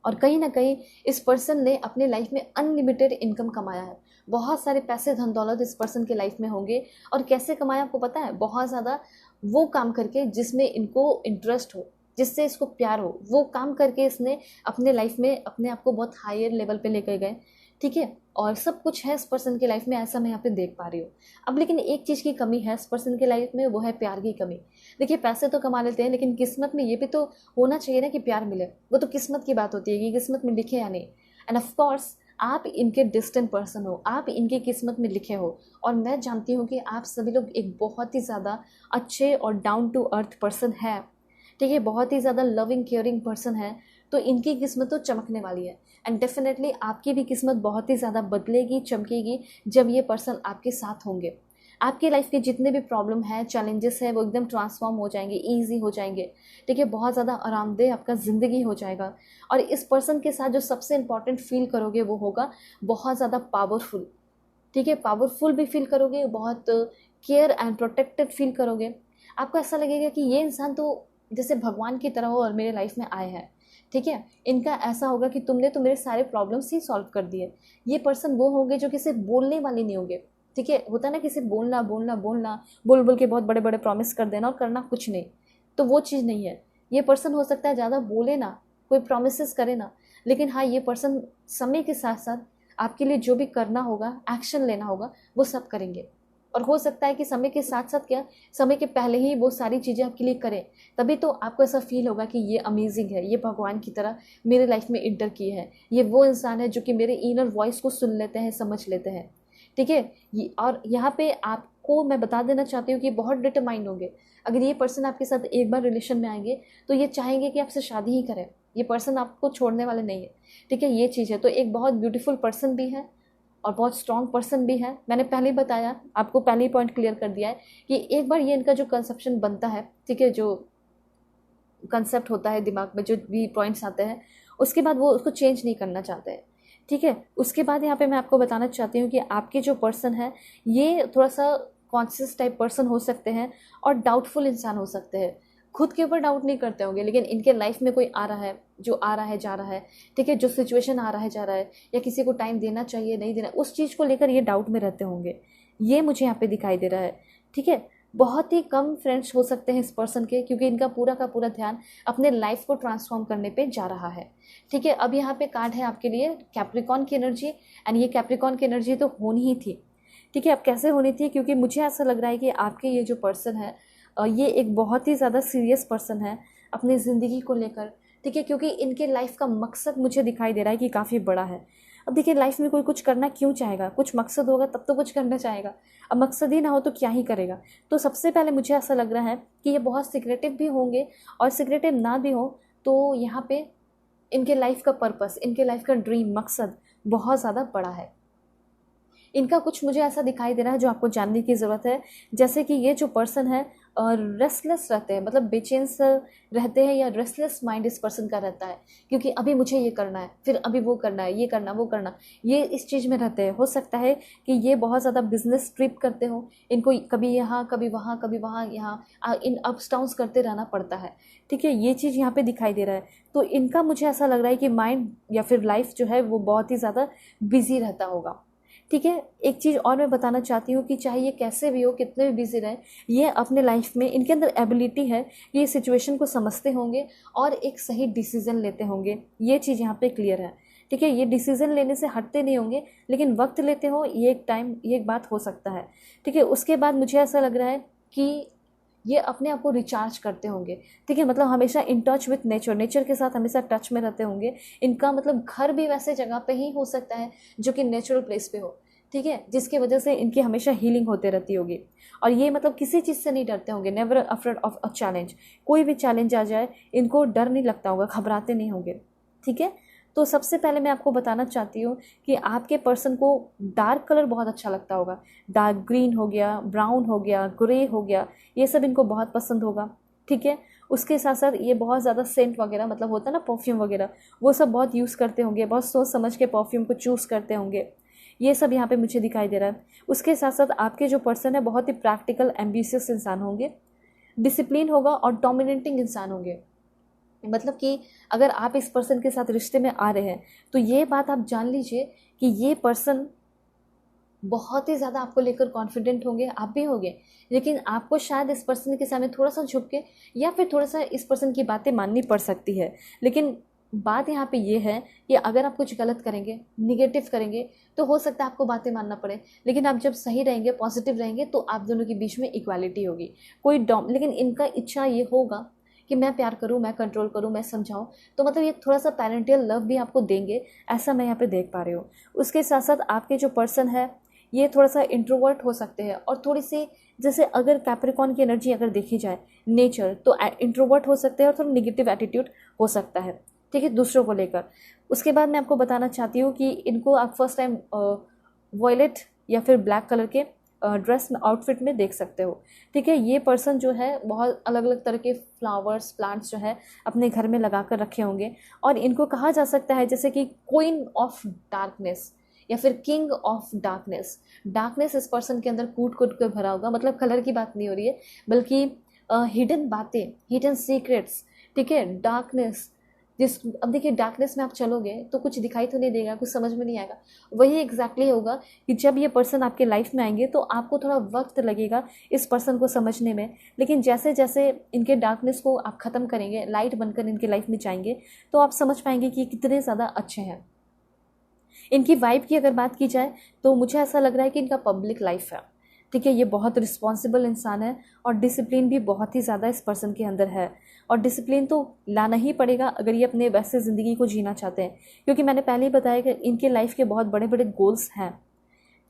और कहीं ना कहीं इस पर्सन ने अपने लाइफ में अनलिमिटेड इनकम कमाया है। बहुत सारे पैसे धन दौलत इस पर्सन के लाइफ में होंगे। और कैसे कमाया आपको पता है? बहुत ज़्यादा वो काम करके जिसमें इनको इंटरेस्ट हो, जिससे इसको प्यार हो, वो काम करके इसने अपने लाइफ में अपने आप को बहुत हायर लेवल पे लेकर गए। ठीक है, और सब कुछ है इस पर्सन की लाइफ में, ऐसा मैं यहाँ पे देख पा रही हूँ। अब लेकिन एक चीज़ की कमी है इस पर्सन की लाइफ में, वो है प्यार की कमी। देखिए, पैसे तो कमा लेते हैं लेकिन किस्मत में ये भी तो होना चाहिए ना कि प्यार मिले। वो तो किस्मत की बात होती है कि किस्मत में लिखे या नहीं। एंड ऑफ कोर्स आप इनके डिस्टेंट पर्सन हो, आप इनकी किस्मत में लिखे हो। और मैं जानती हूँ कि आप सभी लोग एक बहुत ही ज़्यादा अच्छे और डाउन टू अर्थ पर्सन है। ठीक है, बहुत ही ज़्यादा लविंग केयरिंग पर्सन है। तो इनकी किस्मत तो चमकने वाली है। एंड डेफिनेटली आपकी भी किस्मत बहुत ही ज़्यादा बदलेगी, चमकेगी जब ये पर्सन आपके साथ होंगे। आपकी लाइफ के जितने भी प्रॉब्लम है, चैलेंजेस है, वो एकदम ट्रांसफॉर्म हो जाएंगे, ईजी हो जाएंगे। ठीक है, बहुत ज़्यादा आरामदेह आपका ज़िंदगी हो जाएगा। और इस पर्सन के साथ जो सबसे इम्पॉर्टेंट फील करोगे वो होगा बहुत ज़्यादा पावरफुल। ठीक है, पावरफुल भी फील करोगे, बहुत केयर एंड प्रोटेक्टेड फील करोगे। आपको ऐसा लगेगा कि ये इंसान तो जैसे भगवान की तरह हो और मेरे लाइफ में आए हैं, ठीक है। इनका ऐसा होगा कि तुमने तो मेरे सारे प्रॉब्लम्स ही सॉल्व कर दिए। ये पर्सन वो होंगे जो किसी बोलने वाले नहीं होंगे, ठीक है। होता है ना किसी बोलना बोलना बोलना, बोल बोल के बहुत बड़े बड़े प्रॉमिस कर देना और करना कुछ नहीं, तो वो चीज़ नहीं है। ये पर्सन हो सकता है ज़्यादा बोले ना, कोई प्रोमिस करे ना, लेकिन हाँ ये पर्सन समय के साथ साथ आपके लिए जो भी करना होगा, एक्शन लेना होगा, वो सब करेंगे। और हो सकता है कि समय के साथ साथ क्या, समय के पहले ही वो सारी चीज़ें आपके लिए करें, तभी तो आपको ऐसा फील होगा कि ये अमेजिंग है, ये भगवान की तरह मेरे लाइफ में इंटर किए हैं, ये वो इंसान है जो कि मेरे इनर वॉइस को सुन लेते हैं, समझ लेते हैं, ठीक है। और यहाँ पे आपको मैं बता देना चाहती हूँ कि बहुत डिटरमाइंड होंगे। अगर ये पर्सन आपके साथ एक बार रिलेशन में आएंगे तो ये चाहेंगे कि आपसे शादी ही करें, ये पर्सन आपको छोड़ने वाले नहीं है, ठीक है। ये चीज़ है, तो एक बहुत ब्यूटीफुल पर्सन भी है और बहुत स्ट्रॉन्ग पर्सन भी है। मैंने पहले ही बताया, आपको पहले ही पॉइंट क्लियर कर दिया है कि एक बार ये इनका जो कंसेप्शन बनता है, ठीक है, जो कंसेप्ट होता है दिमाग में, जो भी पॉइंट्स आते हैं, उसके बाद वो उसको चेंज नहीं करना चाहते हैं, ठीक है। उसके बाद यहाँ पे मैं आपको बताना चाहती हूँ कि आपके जो पर्सन है ये थोड़ा सा कॉन्शियस टाइप पर्सन हो सकते हैं और डाउटफुल इंसान हो सकते हैं। खुद के ऊपर डाउट नहीं करते होंगे, लेकिन इनके लाइफ में कोई आ रहा है, जो आ रहा है जा रहा है, ठीक है, जो सिचुएशन आ रहा है जा रहा है, या किसी को टाइम देना चाहिए नहीं देना, उस चीज़ को लेकर ये डाउट में रहते होंगे। ये मुझे यहाँ पे दिखाई दे रहा है, ठीक है। बहुत ही कम फ्रेंड्स हो सकते हैं इस पर्सन के, क्योंकि इनका पूरा का पूरा ध्यान अपने लाइफ को ट्रांसफॉर्म करने पे जा रहा है, ठीक है। अब यहाँ पे कार्ड है आपके लिए कैप्रिकॉन की एनर्जी, एंड ये कैप्रिकॉन की एनर्जी तो होनी ही थी, ठीक है। अब कैसे होनी थी, क्योंकि मुझे ऐसा लग रहा है कि आपके ये जो पर्सन है ये एक बहुत ही ज़्यादा सीरियस पर्सन है अपनी ज़िंदगी को लेकर, ठीक है। क्योंकि इनके लाइफ का मकसद मुझे दिखाई दे रहा है कि काफ़ी बड़ा है। अब देखिए, लाइफ में कोई कुछ करना क्यों चाहेगा, कुछ मकसद होगा तब तो कुछ करना चाहेगा। अब मकसद ही ना हो तो क्या ही करेगा। तो सबसे पहले मुझे ऐसा लग रहा है कि ये बहुत सिक्रेटिव भी होंगे, और सिक्रेटिव ना भी हो तो यहाँ पे इनके लाइफ का पर्पस, इनके लाइफ का ड्रीम, मकसद बहुत ज़्यादा बड़ा है। इनका कुछ मुझे ऐसा दिखाई दे रहा है जो आपको जानने की ज़रूरत है। जैसे कि ये जो पर्सन है रेस्टलेस रहते हैं, मतलब बेचैन से रहते हैं, या रेस्टलेस माइंड इस पर्सन का रहता है, क्योंकि अभी मुझे ये करना है, फिर अभी वो करना है, ये करना वो करना, ये इस चीज़ में रहते हैं। हो सकता है कि ये बहुत ज़्यादा बिजनेस ट्रिप करते हो, इनको कभी यहाँ कभी वहाँ कभी वहाँ, यहाँ इन अप्स डाउन्स करते रहना पड़ता है, ठीक है। ये चीज़ यहाँ पे दिखाई दे रहा है। तो इनका मुझे ऐसा लग रहा है कि माइंड या फिर लाइफ जो है वो बहुत ही ज़्यादा बिजी रहता होगा, ठीक है। एक चीज़ और मैं बताना चाहती हूँ कि चाहे ये कैसे भी हो, कितने भी बिजी रहे, ये अपने लाइफ में, इनके अंदर एबिलिटी है कि ये सिचुएशन को समझते होंगे और एक सही डिसीजन लेते होंगे। ये चीज़ यहाँ पे क्लियर है, ठीक है। ये डिसीजन लेने से हटते नहीं होंगे, लेकिन वक्त लेते हो, ये एक टाइम, ये एक बात हो सकता है, ठीक है। उसके बाद मुझे ऐसा लग रहा है कि ये अपने आप को रिचार्ज करते होंगे, ठीक है। मतलब हमेशा in touch with nature, nature के साथ हमेशा टच में रहते होंगे। इनका मतलब घर भी वैसे जगह पे ही हो सकता है जो कि नेचुरल प्लेस पे हो, ठीक है, जिसकी वजह से इनकी हमेशा हीलिंग होते रहती होगी। और ये मतलब किसी चीज़ से नहीं डरते होंगे, never afraid of a challenge. कोई भी चैलेंज आ जाए इनको डर नहीं लगता होगा, घबराते नहीं होंगे, ठीक है। तो सबसे पहले मैं आपको बताना चाहती हूँ कि आपके पर्सन को डार्क कलर बहुत अच्छा लगता होगा। डार्क ग्रीन हो गया, ब्राउन हो गया, ग्रे हो गया, ये सब इनको बहुत पसंद होगा, ठीक है। उसके साथ साथ ये बहुत ज़्यादा सेंट वगैरह, मतलब होता है ना परफ्यूम वगैरह, वो सब बहुत यूज़ करते होंगे, बहुत सोच समझ के परफ्यूम को चूज़ करते होंगे। ये सब यहाँ पे मुझे दिखाई दे रहा है। उसके साथ साथ आपके जो पर्सन है बहुत ही प्रैक्टिकल, एम्बिशियस इंसान होंगे, डिसिप्लिन होगा और डोमिनेटिंग इंसान होंगे। मतलब कि अगर आप इस पर्सन के साथ रिश्ते में आ रहे हैं तो ये बात आप जान लीजिए कि ये पर्सन बहुत ही ज़्यादा आपको लेकर कॉन्फिडेंट होंगे, आप भी होंगे, लेकिन आपको शायद इस पर्सन के सामने थोड़ा सा झुक के या फिर थोड़ा सा इस पर्सन की बातें माननी पड़ सकती है। लेकिन बात यहाँ पे ये है कि अगर आप कुछ गलत करेंगे, निगेटिव करेंगे, तो हो सकता है आपको बातें मानना पड़े, लेकिन आप जब सही रहेंगे, पॉजिटिव रहेंगे, तो आप दोनों के बीच में इक्वालिटी होगी। लेकिन इनका इच्छा ये होगा कि मैं प्यार करूँ, मैं कंट्रोल करूँ, मैं समझाऊँ, तो मतलब ये थोड़ा सा पेरेंटियल लव भी आपको देंगे, ऐसा मैं यहाँ पे देख पा रही हूँ। उसके साथ साथ आपके जो पर्सन है ये थोड़ा सा इंट्रोवर्ट हो सकते हैं, और थोड़ी सी, जैसे अगर कैप्रिकॉन की एनर्जी अगर देखी जाए नेचर, तो इंट्रोवर्ट हो सकते हैं और थोड़ा निगेटिव एटीट्यूड हो सकता है, ठीक है, दूसरों को लेकर। उसके बाद मैं आपको बताना चाहती हूँ कि इनको आप फर्स्ट टाइम वॉयलेट या फिर ब्लैक कलर के ड्रेस में, आउटफिट में देख सकते हो, ठीक है। ये पर्सन जो है बहुत अलग अलग तरह के फ्लावर्स, प्लांट्स जो है अपने घर में लगा कर रखे होंगे, और इनको कहा जा सकता है जैसे कि क्वीन ऑफ डार्कनेस या फिर किंग ऑफ डार्कनेस। डार्कनेस इस पर्सन के अंदर कूट कूट कर भरा होगा, मतलब कलर की बात नहीं हो रही है, बल्कि हिडन बातें, हिडन सीक्रेट्स, ठीक है, डार्कनेस। अब देखिए डार्कनेस में आप चलोगे तो कुछ दिखाई तो नहीं देगा, कुछ समझ में नहीं आएगा। वही एग्जैक्टली होगा कि जब ये पर्सन आपके लाइफ में आएंगे तो आपको थोड़ा वक्त लगेगा इस पर्सन को समझने में, लेकिन जैसे जैसे इनके डार्कनेस को आप ख़त्म करेंगे, लाइट बनकर इनके लाइफ में जाएंगे, तो आप समझ पाएंगे कि कितने ज़्यादा अच्छे हैं। इनकी वाइब की अगर बात की जाए तो मुझे ऐसा लग रहा है कि इनका पब्लिक लाइफ है, ठीक है। ये बहुत रिस्पॉन्सिबल इंसान है और डिसिप्लिन भी बहुत ही ज़्यादा इस पर्सन के अंदर है। और डिसिप्लिन तो लाना ही पड़ेगा अगर ये अपने वैसे ज़िंदगी को जीना चाहते हैं, क्योंकि मैंने पहले ही बताया कि इनके लाइफ के बहुत बड़े बड़े गोल्स हैं,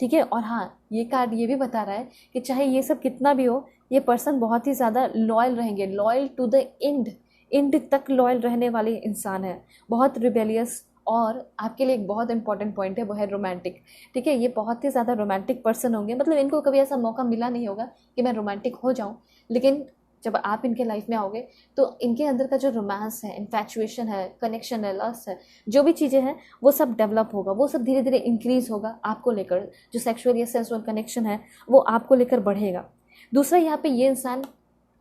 ठीक है। और हाँ, ये कार्ड ये भी बता रहा है कि चाहे ये सब कितना भी हो, ये पर्सन बहुत ही ज़्यादा लॉयल रहेंगे, loyal to the end, end तक लॉयल रहने वाले इंसान है, बहुत रिबेलियस। और आपके लिए एक बहुत इंपॉर्टेंट पॉइंट है, वो है रोमांटिक, ठीक है। ये बहुत ही ज़्यादा रोमांटिक पर्सन होंगे, मतलब इनको कभी ऐसा मौका मिला नहीं होगा कि मैं रोमांटिक हो जाऊँ, लेकिन जब आप इनके लाइफ में आओगे तो इनके अंदर का जो रोमांस है, इन्फैचुएशन है, कनेक्शन है, लस्ट है, जो भी चीज़ें हैं वो सब डेवलप होगा, वो सब धीरे धीरे इंक्रीज़ होगा आपको लेकर। जो सेक्सुअल या सेंसुअल कनेक्शन है वो आपको लेकर बढ़ेगा। दूसरा, यहाँ पे ये इंसान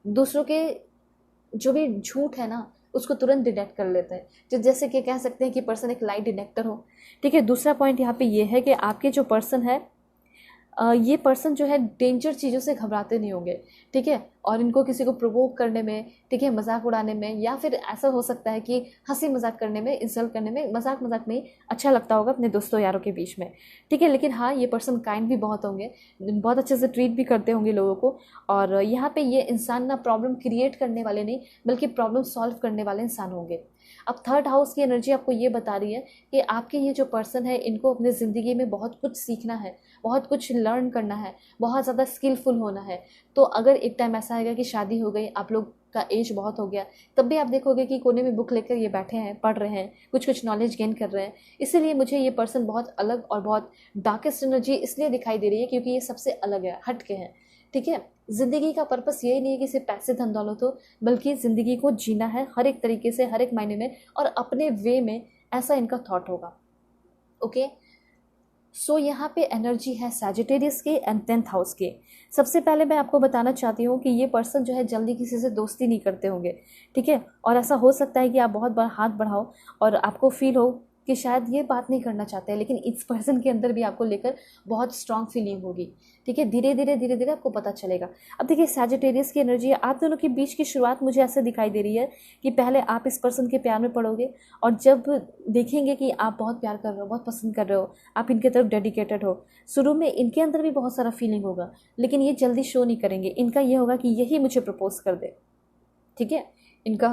दूसरों के जो भी झूठ है ना उसको तुरंत डिटेक्ट कर लेते हैं, जो जैसे कि कह सकते हैं कि पर्सन एक लाई डिटेक्टर हो, ठीक है। दूसरा पॉइंट यहाँ पे ये है कि आपके जो पर्सन है, ये पर्सन जो है डेंजर चीज़ों से घबराते नहीं होंगे, ठीक है। और इनको किसी को प्रोवोक करने में, ठीक है, मजाक उड़ाने में, या फिर ऐसा हो सकता है कि हंसी मजाक करने में, इंसल्ट करने में, मजाक मजाक में ही अच्छा लगता होगा अपने दोस्तों यारों के बीच में, ठीक है। लेकिन हाँ, ये पर्सन काइंड भी बहुत होंगे, बहुत अच्छे से ट्रीट भी करते होंगे लोगों को। और यहाँ पे ये इंसान ना प्रॉब्लम क्रिएट करने वाले नहीं, बल्कि प्रॉब्लम सॉल्व करने वाले इंसान होंगे। अब थर्ड हाउस की एनर्जी आपको ये बता रही है कि आपके ये जो पर्सन है, इनको अपनी ज़िंदगी में बहुत कुछ सीखना है, बहुत कुछ लर्न करना है, बहुत ज़्यादा स्किलफुल होना है। तो अगर एक टाइम ऐसा आएगा कि शादी हो गई, आप लोग का एज बहुत हो गया, तब भी आप देखोगे कि कोने में बुक लेकर ये बैठे हैं, पढ़ रहे हैं, कुछ कुछ नॉलेज गेन कर रहे हैं। इसीलिए मुझे ये पर्सन बहुत अलग और बहुत डार्केस्ट एनर्जी इसलिए दिखाई दे रही है क्योंकि ये सबसे अलग है, हट के हैं, ठीक है। ज़िंदगी का पर्पस यही नहीं है कि सिर्फ पैसे धन दौलत हो, बल्कि ज़िंदगी को जीना है हर एक तरीके से, हर एक मायने में और अपने वे में, ऐसा इनका थॉट होगा। ओके, सो यहाँ पे एनर्जी है सैजिटेरियस के एंड 10th हाउस के। सबसे पहले मैं आपको बताना चाहती हूँ कि ये पर्सन जो है जल्दी किसी से दोस्ती नहीं करते होंगे, ठीक है। और ऐसा हो सकता है कि आप बहुत बार हाथ बढ़ाओ और आपको फील हो कि शायद ये बात नहीं करना चाहते हैं, लेकिन इस पर्सन के अंदर भी आपको लेकर बहुत स्ट्रांग फीलिंग होगी, ठीक है। धीरे धीरे आपको पता चलेगा। अब देखिए सैजिटेरियस की एनर्जी है, आप दोनों के बीच की शुरुआत मुझे ऐसे दिखाई दे रही है कि पहले आप इस पर्सन के प्यार में पड़ोगे, और जब देखेंगे कि आप बहुत प्यार कर रहे हो, बहुत पसंद कर रहे हो, आप इनके तरफ डेडिकेटेड हो, शुरू में इनके अंदर भी बहुत सारा फीलिंग होगा, लेकिन ये जल्दी शो नहीं करेंगे। इनका ये होगा कि यही मुझे प्रपोज कर दे, ठीक है। इनका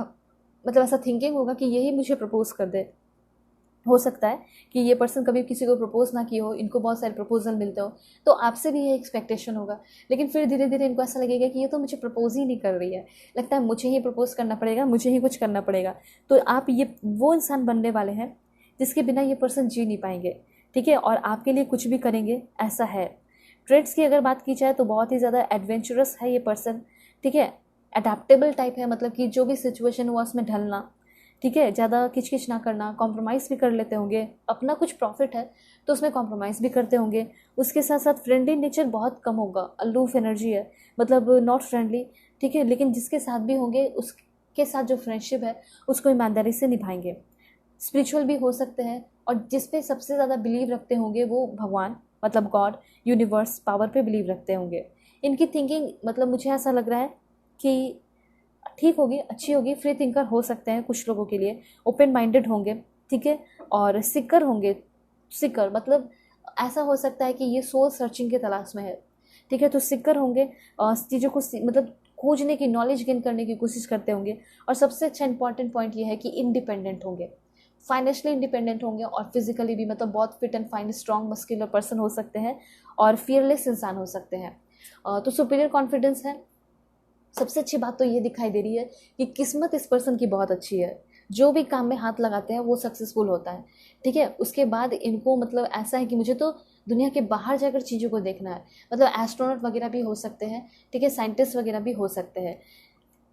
मतलब ऐसा थिंकिंग होगा कि यही मुझे प्रपोज कर दे। हो सकता है कि ये पर्सन कभी किसी को प्रपोज ना किया हो, इनको बहुत सारे प्रपोजल मिलते हो, तो आपसे भी ये एक्सपेक्टेशन होगा, लेकिन फिर धीरे धीरे इनको ऐसा लगेगा कि ये तो मुझे प्रपोज ही नहीं कर रही है, लगता है मुझे ही प्रपोज करना पड़ेगा, मुझे ही कुछ करना पड़ेगा। तो आप ये वो इंसान बनने वाले हैं जिसके बिना ये पर्सन जी नहीं पाएंगे, ठीक है, और आपके लिए कुछ भी करेंगे, ऐसा है। ट्रेड्स की अगर बात की जाए तो बहुत ही ज़्यादा एडवेंचरस है ये पर्सन, ठीक है। अडेप्टेबल टाइप है, मतलब कि जो भी सिचुएशन हुआ उसमें ढलना, ठीक है, ज़्यादा किचकिच ना करना, कॉम्प्रोमाइज़ भी कर लेते होंगे, अपना कुछ प्रॉफिट है तो उसमें कॉम्प्रोमाइज़ भी करते होंगे। उसके साथ साथ फ्रेंडली नेचर बहुत कम होगा, अलूफ एनर्जी है, मतलब नॉट फ्रेंडली, ठीक है। लेकिन जिसके साथ भी होंगे उसके साथ जो फ्रेंडशिप है उसको ईमानदारी से निभाएंगे। स्पिरिचुअल भी हो सकते हैं, और जिस पे सबसे ज़्यादा बिलीव रखते होंगे वो भगवान, मतलब गॉड, यूनिवर्स, पावर पे बिलीव रखते होंगे। इनकी थिंकिंग मतलब मुझे ऐसा लग रहा है कि ठीक होगी, अच्छी होगी, फ्री थिंकर हो सकते हैं कुछ लोगों के लिए, ओपन माइंडेड होंगे, ठीक है। और सिकर होंगे, सिकर मतलब ऐसा हो सकता है कि ये सोल सर्चिंग के तलाश में है, ठीक है। तो सिकर होंगे और चीज़ों को मतलब खोजने की, नॉलेज गेन करने की कोशिश करते होंगे। और सबसे अच्छा इंपॉर्टेंट पॉइंट ये है कि इंडिपेंडेंट होंगे, फाइनेंशियली इंडिपेंडेंट होंगे, और फिजिकली भी, मतलब बहुत fit and fine, strong muscular person हो सकते हैं, और फियरलेस इंसान हो सकते हैं। तो सुपीरियर कॉन्फिडेंस है। सबसे अच्छी बात तो ये दिखाई दे रही है कि किस्मत इस पर्सन की बहुत अच्छी है, जो भी काम में हाथ लगाते हैं वो सक्सेसफुल होता है, ठीक है। उसके बाद इनको मतलब ऐसा है कि मुझे तो दुनिया के बाहर जाकर चीज़ों को देखना है, मतलब एस्ट्रोनॉट वगैरह भी हो सकते हैं, ठीक है, साइंटिस्ट वगैरह भी हो सकते हैं।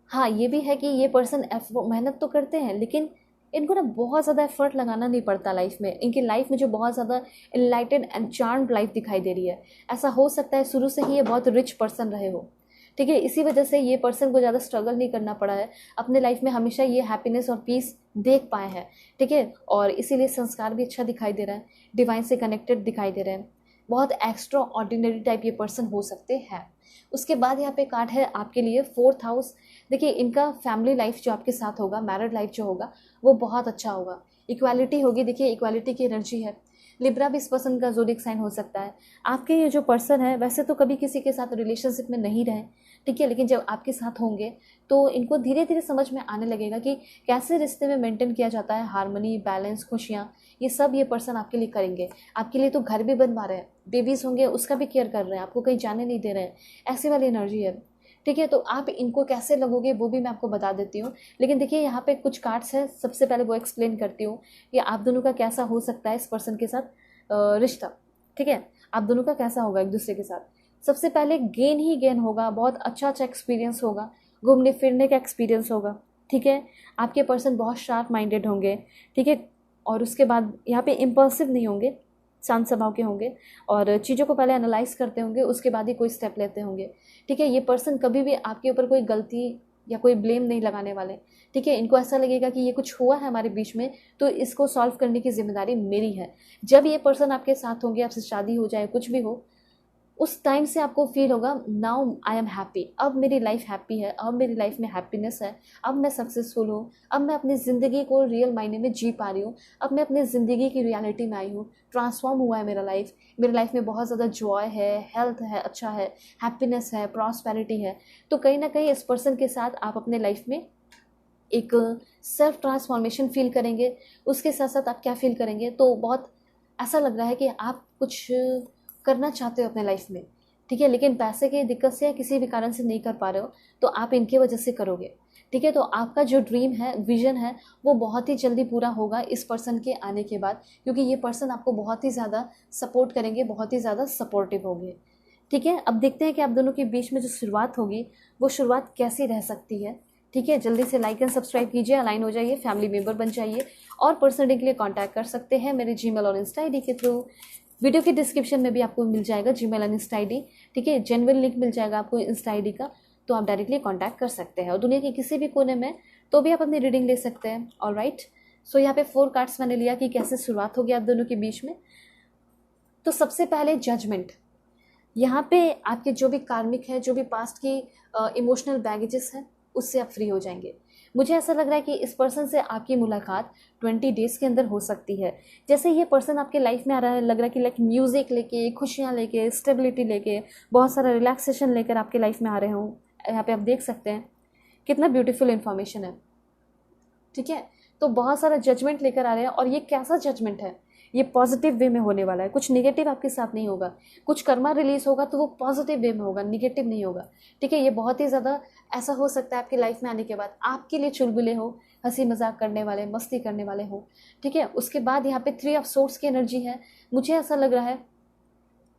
हाँ, ये भी है कि ये पर्सन मेहनत तो करते हैं, लेकिन इनको ना बहुत ज़्यादा एफर्ट लगाना नहीं पड़ता लाइफ में। इनकी लाइफ में जो बहुत ज़्यादा इनलाइटेड एंड चार्म्ड लाइफ दिखाई दे रही है, ऐसा हो सकता है शुरू से ही ये बहुत रिच पर्सन रहे हो, ठीक है। इसी वजह से ये पर्सन को ज़्यादा स्ट्रगल नहीं करना पड़ा है, अपने लाइफ में हमेशा ये हैप्पीनेस और पीस देख पाए हैं, ठीक है। और इसीलिए संस्कार भी अच्छा दिखाई दे रहा है, डिवाइन से कनेक्टेड दिखाई दे रहे हैं, बहुत एक्स्ट्रा ऑर्डिनरी टाइप ये पर्सन हो सकते हैं। उसके बाद यहाँ पे कार्ड है आपके लिए 4th हाउस। देखिए इनका फैमिली लाइफ जो आपके साथ होगा, मैरिड लाइफ जो होगा वो बहुत अच्छा होगा, इक्वालिटी होगी। देखिए इक्वालिटी की एनर्जी है। लिब्रा भी इस पर्सन का ज़ोडिक साइन हो सकता है। आपके ये जो पर्सन है वैसे तो कभी किसी के साथ रिलेशनशिप में नहीं रहे, ठीक है, लेकिन जब आपके साथ होंगे तो इनको धीरे धीरे समझ में आने लगेगा कि कैसे रिश्ते में मेंटेन किया जाता है हार्मनी, बैलेंस, खुशियाँ, ये सब ये पर्सन आपके लिए करेंगे। आपके लिए तो घर भी बनवा रहे हैं, बेबीज़ होंगे उसका भी केयर कर रहे हैं, आपको कहीं जाने नहीं दे रहे हैं, ऐसी वाली एनर्जी है, ठीक है। तो आप इनको कैसे लगोगे वो भी मैं आपको बता देती हूँ। लेकिन देखिए यहाँ पे कुछ कार्ड्स हैं, सबसे पहले वो एक्सप्लेन करती हूँ कि आप दोनों का कैसा हो सकता है इस पर्सन के साथ रिश्ता, ठीक है। आप दोनों का कैसा होगा एक दूसरे के साथ। सबसे पहले गेन ही गेन होगा, बहुत अच्छा एक्सपीरियंस होगा, घूमने फिरने का एक्सपीरियंस होगा, ठीक है। आपके पर्सन बहुत शार्प माइंडेड होंगे, ठीक है। और उसके बाद यहाँ पे इम्पल्सिव नहीं होंगे, शांत स्वभाव के होंगे और चीज़ों को पहले एनालाइज करते होंगे, उसके बाद ही कोई स्टेप लेते होंगे, ठीक है। ये पर्सन कभी भी आपके ऊपर कोई गलती या कोई ब्लेम नहीं लगाने वाले, ठीक है। इनको ऐसा लगेगा कि ये कुछ हुआ है हमारे बीच में तो इसको सॉल्व करने की जिम्मेदारी मेरी है। जब ये पर्सन आपके साथ होंगे, आपसे शादी हो जाए कुछ भी हो, उस टाइम से आपको फील होगा नाउ आई एम हैप्पी, अब मेरी लाइफ हैप्पी है, अब मेरी लाइफ में हैप्पीनेस है, अब मैं सक्सेसफुल हूँ, अब मैं अपनी ज़िंदगी को रियल मायने में जी पा रही हूँ, अब मैं अपनी ज़िंदगी की रियलिटी में आई हूँ, ट्रांसफॉर्म हुआ है मेरा लाइफ, मेरी लाइफ में बहुत ज़्यादा जॉय है, हेल्थ है, अच्छा है, हैप्पीनेस है, प्रॉस्पेरिटी है। तो कहीं ना कहीं इस पर्सन के साथ आप अपने लाइफ में एक सेल्फ ट्रांसफॉर्मेशन फील करेंगे। उसके साथ साथ आप क्या फील करेंगे, तो बहुत ऐसा लग रहा है कि आप कुछ करना चाहते हो अपने लाइफ में, ठीक है, लेकिन पैसे की दिक्कत से या किसी भी कारण से नहीं कर पा रहे हो, तो आप इनके वजह से करोगे, ठीक है। तो आपका जो ड्रीम है, विजन है, वो बहुत ही जल्दी पूरा होगा इस पर्सन के आने के बाद, क्योंकि ये पर्सन आपको बहुत ही ज़्यादा सपोर्ट करेंगे, बहुत ही ज़्यादा सपोर्टिव होंगे, ठीक है। अब देखते हैं कि आप दोनों के बीच में जो शुरुआत होगी वो शुरुआत कैसी रह सकती है, ठीक है। जल्दी से लाइक एंड सब्सक्राइब कीजिए, अलाइन हो जाइए, फैमिली मेंबर बन जाइए और पर्सनली के लिए कांटेक्ट कर सकते हैं मेरे जीमेल और इंस्टा आईडी के थ्रू। वीडियो के डिस्क्रिप्शन में भी आपको मिल जाएगा जीमेल और इंस्टा आईडी, ठीक है, जेन्युइन लिंक मिल जाएगा आपको इंस्टा आईडी का, तो आप डायरेक्टली कांटेक्ट कर सकते हैं और दुनिया के किसी भी कोने में तो भी आप अपनी रीडिंग ले सकते हैं। ऑलराइट, सो यहाँ पे 4 कार्ड्स मैंने लिया कि कैसे शुरुआत होगी आप दोनों के बीच में। तो सबसे पहले जजमेंट, यहाँ पे आपके जो भी कार्मिक है, जो भी पास्ट की इमोशनल बैगेजेस हैं, उससे आप फ्री हो जाएंगे। मुझे ऐसा लग रहा है कि इस पर्सन से आपकी मुलाकात 20 डेज़ के अंदर हो सकती है। जैसे ये पर्सन आपके लाइफ में आ रहा है, लग रहा है कि लाइक म्यूज़िक लेके, खुशियाँ लेके, स्टेबिलिटी लेके, बहुत सारा रिलैक्सेशन लेकर आपके लाइफ में आ रहे हों। यहाँ पे आप देख सकते हैं कितना ब्यूटीफुल इन्फॉर्मेशन है, ठीक है। तो बहुत सारा जजमेंट लेकर आ रहे हैं और ये कैसा जजमेंट है, ये पॉजिटिव वे में होने वाला है, कुछ नेगेटिव आपके साथ नहीं होगा। कुछ कर्मा रिलीज होगा तो वो पॉजिटिव वे में होगा, नेगेटिव नहीं होगा, ठीक है। ये बहुत ही ज़्यादा ऐसा हो सकता है आपकी लाइफ में आने के बाद आपके लिए चुलबुले हो, हंसी मजाक करने वाले, मस्ती करने वाले हो, ठीक है। उसके बाद यहाँ पे 3 ऑफ सोर्ड्स की एनर्जी है। मुझे ऐसा लग रहा है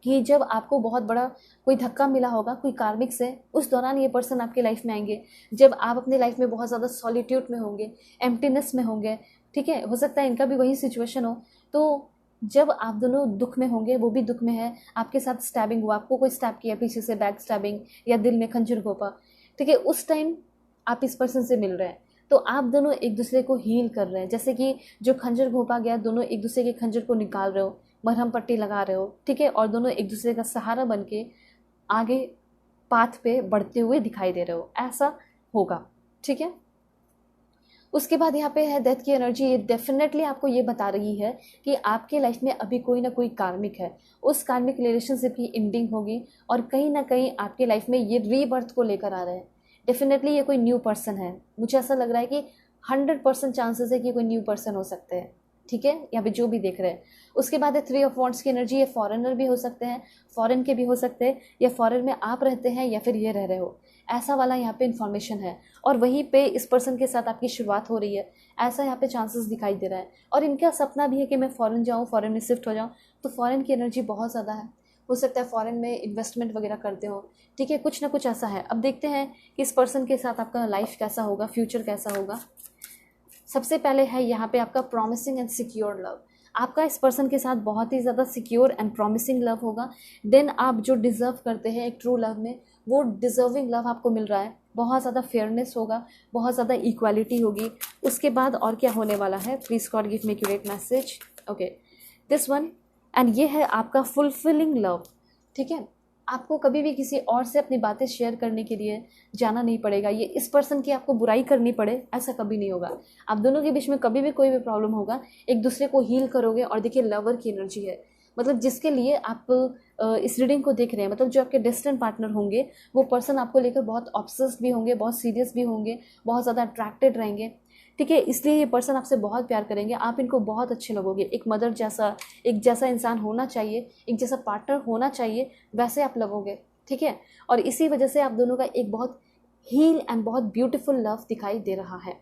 कि जब आपको बहुत बड़ा कोई धक्का मिला होगा कोई कार्मिक से, उस दौरान ये पर्सन आपकी लाइफ में आएंगे। जब आप अपनी लाइफ में बहुत ज़्यादा सॉलिट्यूड में होंगे, एम्प्टीनेस में होंगे, ठीक है, हो सकता है इनका भी वही सिचुएशन हो। तो जब आप दोनों दुख में होंगे, वो भी दुख में है, आपके साथ स्टैबिंग हुआ, आपको कोई स्टैब किया पीछे से, बैक स्टैबिंग या दिल में खंजर घोंपा, ठीक है, उस टाइम आप इस पर्सन से मिल रहे हैं तो आप दोनों एक दूसरे को हील कर रहे हैं। जैसे कि जो खंजर घोंपा गया, दोनों एक दूसरे के खंजर को निकाल रहे हो, मरहम पट्टी लगा रहे हो, ठीक है, और दोनों एक दूसरे का सहारा बन के आगे पाथ पे बढ़ते हुए दिखाई दे रहे हो, ऐसा होगा, ठीक है। उसके बाद यहाँ पे है डेथ की एनर्जी। ये डेफिनेटली आपको ये बता रही है कि आपके लाइफ में अभी कोई ना कोई कार्मिक है, उस कार्मिक रिलेशनशिप की एंडिंग होगी और कहीं ना कहीं आपके लाइफ में ये रीबर्थ को लेकर आ रहे हैं। डेफिनेटली ये कोई न्यू पर्सन है। मुझे ऐसा लग रहा है कि 100% चांसेस है कि कोई न्यू पर्सन हो सकते हैं, ठीक है, यहाँ पे जो भी देख रहे हैं। उसके बाद है 3 ऑफ वॉन्ड्स की एनर्जी। ये फॉरेनर भी हो सकते हैं, फॉरेन के भी हो सकते हैं, या फॉरेन में आप रहते हैं या फिर ये रह रहे हो, ऐसा वाला यहाँ पे इन्फॉर्मेशन है। और वहीं पे इस पर्सन के साथ आपकी शुरुआत हो रही है, ऐसा यहाँ पे चांसेस दिखाई दे रहा है। और इनका सपना भी है कि मैं फ़ॉरेन जाऊँ, फ़ॉरेन में शिफ्ट हो जाऊँ, तो फ़ॉरेन की एनर्जी बहुत ज़्यादा है। हो सकता है फ़ॉरेन में इन्वेस्टमेंट वगैरह करते हो, ठीक है, कुछ ना कुछ ऐसा है। अब देखते हैं कि इस पर्सन के साथ आपका लाइफ कैसा होगा, फ्यूचर कैसा होगा। सबसे पहले है यहाँ पे आपका प्रॉमिसिंग एंड सिक्योर लव। आपका इस पर्सन के साथ बहुत ही ज़्यादा सिक्योर एंड प्रॉमिसिंग लव होगा। देन आप जो डिज़र्व करते हैं एक ट्रू लव में, वो डिज़र्विंग लव आपको मिल रहा है, बहुत ज़्यादा फेयरनेस होगा, बहुत ज़्यादा इक्वालिटी होगी। उसके बाद और क्या होने वाला है, please God give me accurate message. Okay, this one, and ये है आपका फुलफिलिंग लव। ठीक है, आपको कभी भी किसी और से अपनी बातें शेयर करने के लिए जाना नहीं पड़ेगा, ये इस पर्सन की आपको बुराई करनी पड़े ऐसा कभी नहीं होगा। आप दोनों के बीच में कभी भी कोई भी प्रॉब्लम होगा, एक दूसरे को हील करोगे। और देखिए, लवर की एनर्जी है, मतलब जिसके लिए आप इस रीडिंग को देख रहे हैं, मतलब जो आपके डिस्टेंट पार्टनर होंगे, वो पर्सन आपको लेकर बहुत ऑब्सेस्ड भी होंगे, बहुत सीरियस भी होंगे, बहुत ज़्यादा अट्रैक्टेड रहेंगे। ठीक है, इसलिए ये पर्सन आपसे बहुत प्यार करेंगे, आप इनको बहुत अच्छे लगोगे। एक मदर जैसा, एक जैसा इंसान होना चाहिए, एक जैसा पार्टनर होना चाहिए, वैसे आप लगोगे। ठीक है, और इसी वजह से आप दोनों का एक बहुत हील एंड बहुत ब्यूटीफुल लव दिखाई दे रहा है,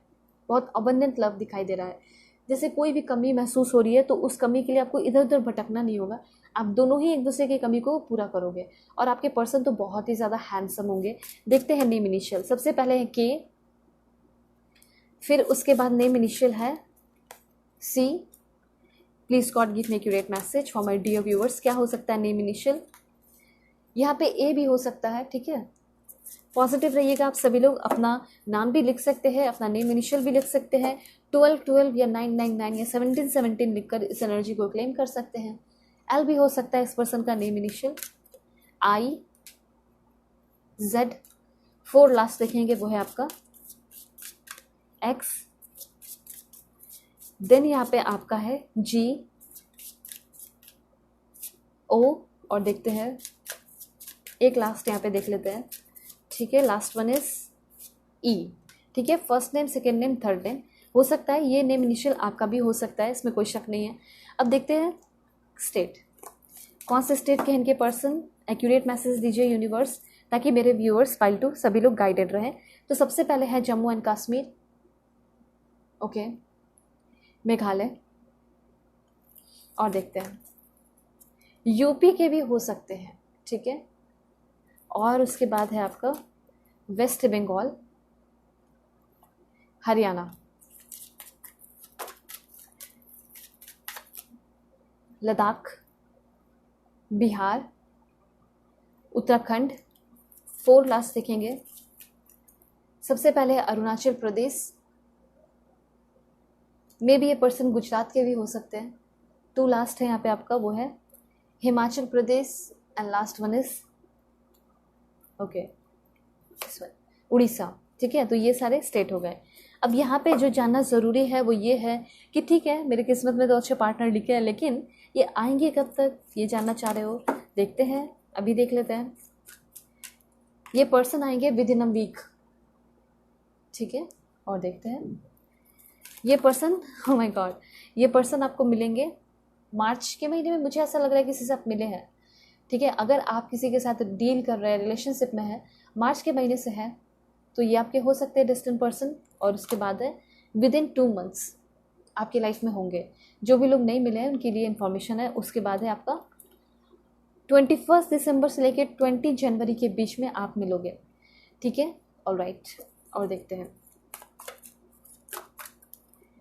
बहुत अबंडेंट लव दिखाई दे रहा है। जैसे कोई भी कमी महसूस हो रही है तो उस कमी के लिए आपको इधर उधर भटकना नहीं होगा, आप दोनों ही एक दूसरे की कमी को पूरा करोगे। और आपके पर्सन तो बहुत ही ज़्यादा हैंडसम होंगे। देखते हैं नेम इनिशियल, सबसे पहले है के, फिर उसके बाद नेम इनिशियल है C. Please God give me accurate message for my dear viewers, क्या हो सकता है नेम इनिशियल? यहाँ पे ए भी हो सकता है। ठीक है, पॉजिटिव रहिएगा आप सभी लोग, अपना नाम भी लिख सकते हैं, अपना नेम इनिशियल भी लिख सकते हैं, 12 या 999 या 17 लिखकर इस एनर्जी को क्लेम कर सकते हैं। एल भी हो सकता है इस पर्सन का नेम इनिशियल, आई, जेड, 4 लास्ट लिखेंगे वो है आपका एक्स, देन यहाँ पे आपका है जी, ओ, और देखते हैं एक लास्ट यहाँ पे देख लेते हैं। ठीक है, लास्ट वन इज ई। ठीक है, first name, second name, third name हो सकता है, ये नेम इनिशियल आपका भी हो सकता है, इसमें कोई शक नहीं है। अब देखते हैं स्टेट, कौन से स्टेट के हैं इनके पर्सन। एक्यूरेट मैसेज दीजिए यूनिवर्स, ताकि मेरे व्यूअर्स फाइल टू सभी लोग गाइडेड रहें। तो सबसे पहले है जम्मू एंड कश्मीर, ओके, मेघालय, और देखते हैं यूपी के भी हो सकते हैं। ठीक है, और उसके बाद है आपका वेस्ट बंगाल, हरियाणा, लद्दाख, बिहार, उत्तराखंड, 4 लास्ट देखेंगे। सबसे पहले है अरुणाचल प्रदेश, मे भी ये पर्सन गुजरात के भी हो सकते हैं। 2 लास्ट है यहाँ पे आपका, वो है Himachal Pradesh, and last one is okay Orissa. ठीक है, तो ये सारे स्टेट हो गए। अब यहाँ पे जो जानना ज़रूरी है वो ये है कि ठीक है, मेरी किस्मत में तो अच्छे पार्टनर लिखे हैं, लेकिन ये आएंगे कब तक, ये जानना चाह रहे हो। देखते हैं, अभी देख लेते हैं। ये पर्सन आएंगे विद इन अ वीक। ठीक है, और देखते हैं ये पर्सन, ओह माय गॉड, ये पर्सन आपको मिलेंगे मार्च के महीने में। मुझे ऐसा लग रहा है किसी से आप मिले हैं। ठीक है, अगर आप किसी के साथ डील कर रहे हैं, रिलेशनशिप में है, मार्च के महीने से है, तो ये आपके हो सकते हैं डिस्टेंट पर्सन। और उसके बाद है विद इन 2 मंथ्स आपकी लाइफ में होंगे। जो भी लोग नहीं मिले हैं उनके लिए इन्फॉर्मेशन है। उसके बाद है आपका 21 दिसंबर से लेकर 20 जनवरी के बीच में आप मिलोगे। ठीक है, ऑलराइट, और देखते हैं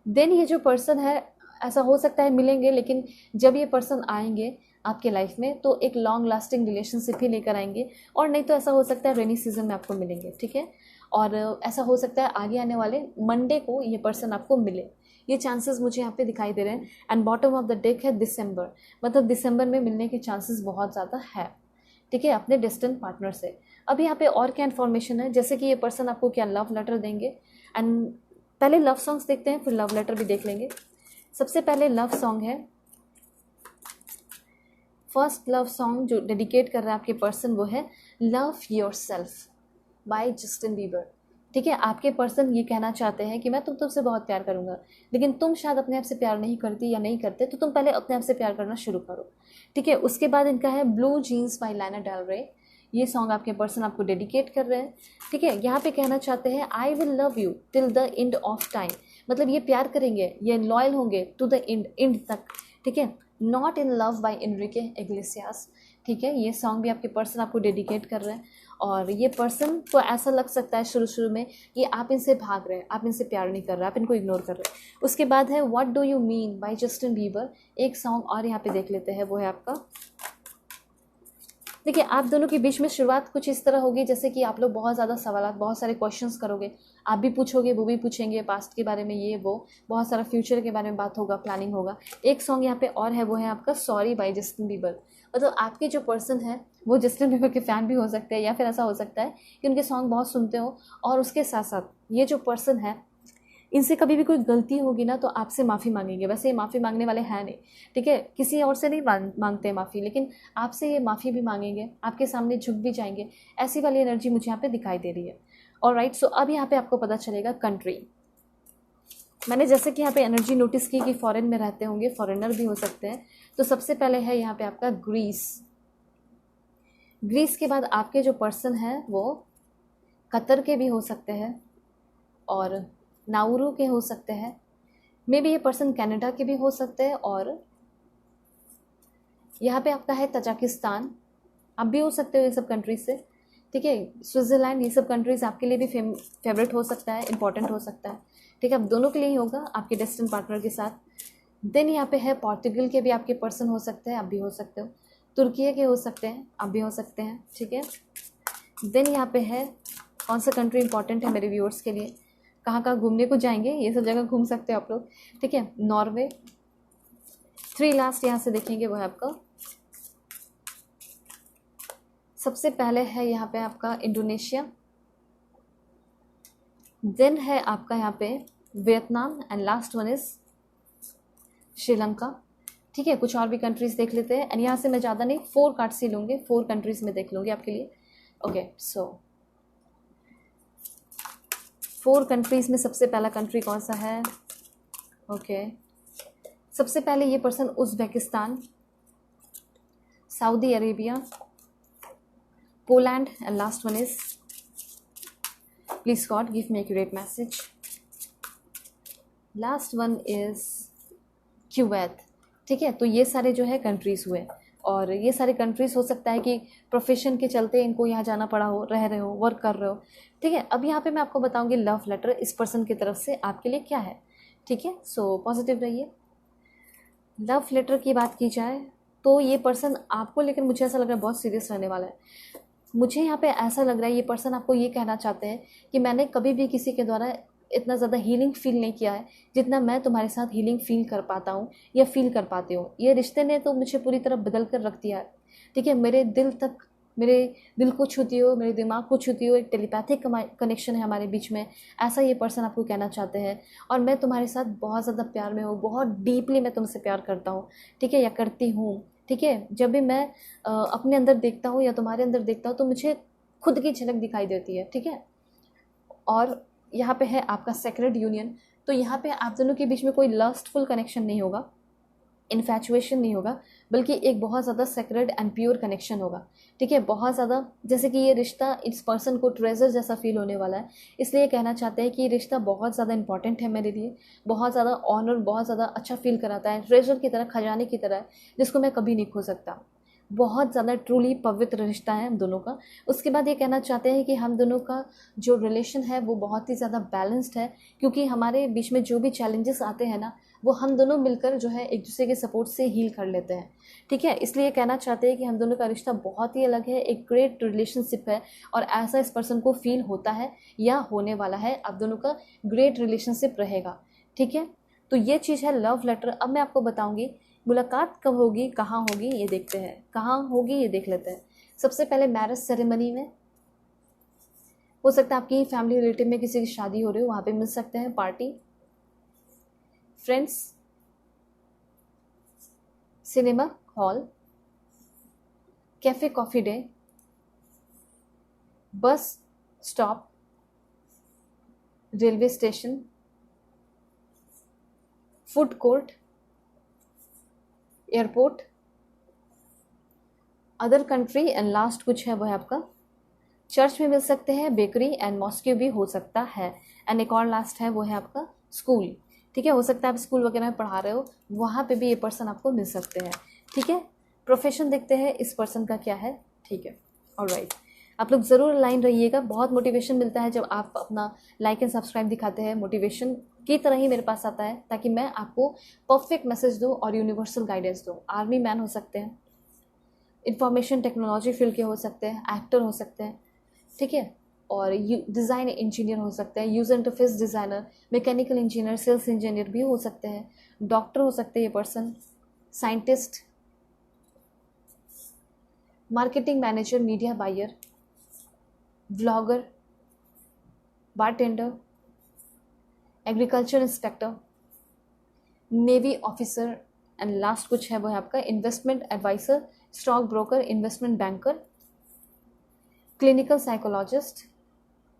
देन ये जो पर्सन है, ऐसा हो सकता है मिलेंगे, लेकिन जब ये पर्सन आएंगे आपके लाइफ में तो एक लॉन्ग लास्टिंग रिलेशनशिप ही लेकर आएंगे, और नहीं तो ऐसा हो सकता है रेनी सीजन में आपको मिलेंगे। ठीक है, और ऐसा हो सकता है आगे आने वाले मंडे को ये पर्सन आपको मिले, ये चांसेस मुझे यहाँ पे दिखाई दे रहे हैं। And bottom of the deck है दिसंबर, मतलब दिसंबर में मिलने के चांसेस बहुत ज़्यादा है। ठीक है, अपने डिस्टेंट पार्टनर से। अब यहाँ पे और क्या इन्फॉर्मेशन है, जैसे कि ये पर्सन आपको क्या लव लेटर देंगे। एंड पहले लव सॉन्ग्स देखते हैं, फिर लव लेटर भी देख लेंगे। सबसे पहले लव सॉन्ग है, फर्स्ट लव सॉन्ग जो डेडिकेट कर रहा है आपके पर्सन, वो है love yourself by Justin Bieber. ठीक है, आपके पर्सन ये कहना चाहते हैं कि मैं तुमसे बहुत प्यार करूंगा, लेकिन तुम शायद अपने आप से प्यार नहीं करती या नहीं करते, तो तुम पहले अपने आप से प्यार करना शुरू करो। ठीक है, उसके बाद इनका है blue jeans by Lana Del Rey. ये सॉन्ग आपके पर्सन आपको डेडिकेट कर रहे हैं। ठीक है, यहाँ पे कहना चाहते हैं I will love you till the end of time, मतलब ये प्यार करेंगे, ये लॉयल होंगे टू द एंड तक। ठीक है, not in love by Enrique Iglesias. ठीक है, ये सॉन्ग भी आपके पर्सन आपको डेडिकेट कर रहे हैं। और ये पर्सन को ऐसा लग सकता है शुरू में कि आप इनसे भाग रहे हैं, आप इनसे प्यार नहीं कर रहे, आप इनको इग्नोर कर रहे हैं। उसके बाद है what do you mean by Justin Bieber. एक सॉन्ग और यहाँ पे देख लेते हैं, वो है आपका देखिए आप दोनों के बीच में शुरुआत कुछ इस तरह होगी जैसे कि आप लोग बहुत ज़्यादा सवाल, बहुत सारे क्वेश्चंस करोगे, आप भी पूछोगे, वो भी पूछेंगे, पास्ट के बारे में, ये वो बहुत सारा फ्यूचर के बारे में बात होगा, प्लानिंग होगा। एक सॉन्ग यहाँ पे और है, वो है आपका सॉरी बाय जस्टिन बीबर। मतलब आपके जो पर्सन है वो जस्टिन बीबर के फ़ैन भी हो सकते हैं, या फिर ऐसा हो सकता है कि उनके सॉन्ग बहुत सुनते हो, और उसके साथ साथ ये जो पर्सन है इनसे कभी भी कोई गलती होगी ना तो आपसे माफ़ी मांगेंगे। वैसे ये माफ़ी मांगने वाले हैं नहीं, ठीक है, किसी और से नहीं मांगते माफ़ी, लेकिन आपसे ये माफ़ी भी मांगेंगे, आपके सामने झुक भी जाएंगे। ऐसी वाली एनर्जी मुझे यहाँ पे दिखाई दे रही है। ऑलराइट, सो अब यहाँ पे आपको पता चलेगा कंट्री। मैंने जैसे कि यहाँ पे एनर्जी नोटिस की कि फॉरेन में रहते होंगे, फॉरेनर भी हो सकते हैं। तो सबसे पहले है यहाँ पे आपका ग्रीस। ग्रीस के बाद आपके जो पर्सन हैं वो कतर के भी हो सकते हैं, और नाउरू के हो सकते हैं, मे बी ये पर्सन कनाडा के भी हो सकते हैं, और यहाँ पे आपका है तजाकिस्तान, आप भी हो सकते हो ये सब कंट्रीज से, ठीक है, स्विट्ज़रलैंड, ये सब कंट्रीज आपके लिए भी फेवरेट हो सकता है, इंपॉर्टेंट हो सकता है, ठीक है, अब दोनों के लिए ही होगा आपके डेस्टिन पार्टनर के साथ। देन यहाँ पे है पोर्तुगल के भी आपके पर्सन हो सकते हैं, आप भी हो सकते हो, तुर्की के हो सकते हैं, आप भी हो सकते हैं, ठीक है। देन यहाँ पे है कौन सा कंट्री इंपॉर्टेंट है मेरे व्यूअर्स के लिए, कहाँ कहाँ घूमने को जाएंगे, ये सब जगह घूम सकते हो आप लोग, ठीक है, नॉर्वे। 3 लास्ट यहाँ से देखेंगे वो है आपका, सबसे पहले है यहाँ पे आपका इंडोनेशिया, देन है आपका यहाँ पे Vietnam, and last one is Sri Lanka, ठीक है। कुछ और भी कंट्रीज देख लेते हैं, एंड यहाँ से मैं ज़्यादा नहीं 4 कार्ड्स ही लूँगी, 4 कंट्रीज में देख लूँगी आपके लिए। ओके, सो 4 कंट्रीज में सबसे पहला कंट्री कौन सा है? ओके, सबसे पहले ये person Uzbekistan, Saudi Arabia, Poland, and last one is, please God give me accurate message, last one is Kuwait, ठीक है। तो ये सारे जो है कंट्रीज हुए, और ये सारे कंट्रीज हो सकता है कि प्रोफेशन के चलते इनको यहाँ जाना पड़ा हो, रह रहे हो, वर्क कर रहे हो, ठीक है। अब यहाँ पे मैं आपको बताऊंगी लव लेटर इस पर्सन की तरफ से आपके लिए क्या है, ठीक है। सो पॉजिटिव रहिए। लव लेटर की बात की जाए तो ये पर्सन आपको लेकर मुझे ऐसा लग रहा है बहुत सीरियस रहने वाला है। मुझे यहाँ पे ऐसा लग रहा है ये पर्सन आपको ये कहना चाहते हैं कि मैंने कभी भी किसी के द्वारा इतना ज़्यादा हीलिंग फील नहीं किया है जितना मैं तुम्हारे साथ हीलिंग फील कर पाता हूँ या फील कर पाती हूँ। ये रिश्ते ने तो मुझे पूरी तरह बदल कर रख दिया है, ठीक है। मेरे दिल को छूती हो, मेरे दिमाग को छूती हो, एक टेलीपैथिक कनेक्शन है हमारे बीच में, ऐसा ये पर्सन आपको कहना चाहते हैं। और मैं तुम्हारे साथ बहुत ज़्यादा प्यार में हूँ, बहुत डीपली मैं तुमसे प्यार करता हूँ, ठीक है, या करती हूँ, ठीक है। जब भी मैं अपने अंदर देखता हूँ या तुम्हारे अंदर देखता हूँ तो मुझे खुद की झलक दिखाई देती है, ठीक है। और यहाँ पे है आपका सेक्रेड यूनियन, तो यहाँ पे आप दोनों के बीच में कोई लस्टफुल कनेक्शन नहीं होगा, इन्फैचुएशन नहीं होगा, बल्कि एक बहुत ज़्यादा सेक्रेड एंड प्योर कनेक्शन होगा, ठीक है। बहुत ज़्यादा, जैसे कि ये रिश्ता इस पर्सन को ट्रेजर जैसा फील होने वाला है, इसलिए कहना चाहते हैं कि ये रिश्ता बहुत ज़्यादा इंपॉर्टेंट है मेरे लिए, बहुत ज़्यादा ऑनर, बहुत ज़्यादा अच्छा फील कराता है, ट्रेजर की तरह, खजाने की तरह है जिसको मैं कभी नहीं खो सकता। बहुत ज़्यादा ट्रूली पवित्र रिश्ता है हम दोनों का। उसके बाद ये कहना चाहते हैं कि हम दोनों का जो रिलेशन है वो बहुत ही ज़्यादा बैलेंस्ड है, क्योंकि हमारे बीच में जो भी चैलेंजेस आते हैं ना वो हम दोनों मिलकर जो है एक दूसरे के सपोर्ट से हील कर लेते हैं, ठीक है। इसलिए कहना चाहते हैं कि हम दोनों का रिश्ता बहुत ही अलग है, एक ग्रेट रिलेशनशिप है, और ऐसा इस पर्सन को फील होता है या होने वाला है, आप दोनों का ग्रेट रिलेशनशिप रहेगा, ठीक है। तो ये चीज़ है लव लेटर। अब मैं आपको बताऊँगी मुलाकात कब होगी, कहाँ होगी, ये देखते हैं, कहाँ होगी ये देख लेते हैं। सबसे पहले मैरिज सेरेमनी में, हो सकता है आपकी फैमिली रिलेटिव में किसी की शादी हो रही हो, वहाँ पे मिल सकते हैं, party, friends, cinema hall, cafe coffee day, bus stop, railway station, food court, airport, other country, and last कुछ है वो है आपका चर्च में मिल सकते हैं, बेकरी एंड मॉस्क्यू भी हो सकता है, एंड एक और लास्ट है वो है आपका स्कूल, ठीक है। हो सकता है आप स्कूल वगैरह में पढ़ा रहे हो, वहाँ पे भी ये पर्सन आपको मिल सकते हैं, ठीक है। प्रोफेशन देखते हैं इस पर्सन का क्या है, ठीक है। ऑलराइट, आप लोग ज़रूर लाइन रहिएगा, बहुत मोटिवेशन मिलता है जब आप अपना लाइक एंड सब्सक्राइब दिखाते हैं, मोटिवेशन की तरह ही मेरे पास आता है, ताकि मैं आपको परफेक्ट मैसेज दूँ और यूनिवर्सल गाइडेंस दूँ। आर्मी मैन हो सकते हैं, इंफॉर्मेशन टेक्नोलॉजी फील्ड के हो सकते हैं, एक्टर हो सकते हैं, ठीक है, और डिज़ाइन इंजीनियर हो सकते हैं, user interface designer, mechanical engineer, sales engineer भी हो सकते हैं, डॉक्टर हो सकते हैं ये person, scientist, marketing manager, media buyer, vlogger, bartender, agriculture inspector, navy officer, and last कुछ है वो है आपका investment advisor, stock broker, investment banker, clinical psychologist,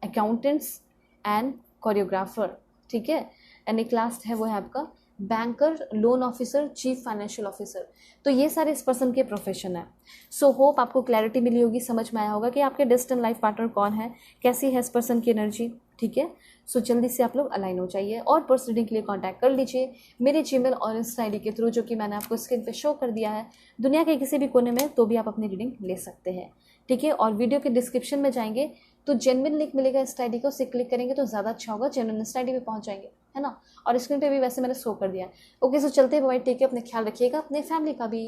accountants and choreographer, ठीक है। एंड एक लास्ट है वो है आपका banker, loan officer, chief financial officer. तो ये सारे इस पर्सन के प्रोफेशन है। सो होप आपको क्लैरिटी मिली होगी, समझ में आया होगा कि आपके डेस्टिन लाइफ पार्टनर कौन है, कैसी है इस पर्सन की एनर्जी, ठीक है। सो जल्दी से आप लोग अलाइन हो जाइए और पर्सनल रीडिंग के लिए कांटेक्ट कर लीजिए मेरे जीमेल और इंस्टा आईडी के थ्रू, जो कि मैंने आपको स्क्रीन पे शो कर दिया है। दुनिया के किसी भी कोने में तो भी आप अपनी रीडिंग ले सकते हैं, ठीक है। और वीडियो के डिस्क्रिप्शन में जाएंगे तो जेन्युइन लिंक मिलेगा इंस्टा आईडी को, उसे क्लिक करेंगे तो ज़्यादा अच्छा होगा, जेन्युइन इंस्टा आईडी पे पहुंच जाएंगे, है ना। और स्क्रीन पे भी वैसे मैंने शो कर दिया है। ओके, सो चलते हैं, बाय, टेक केयर, अपने ख्याल रखिएगा, अपने फैमिली का भी।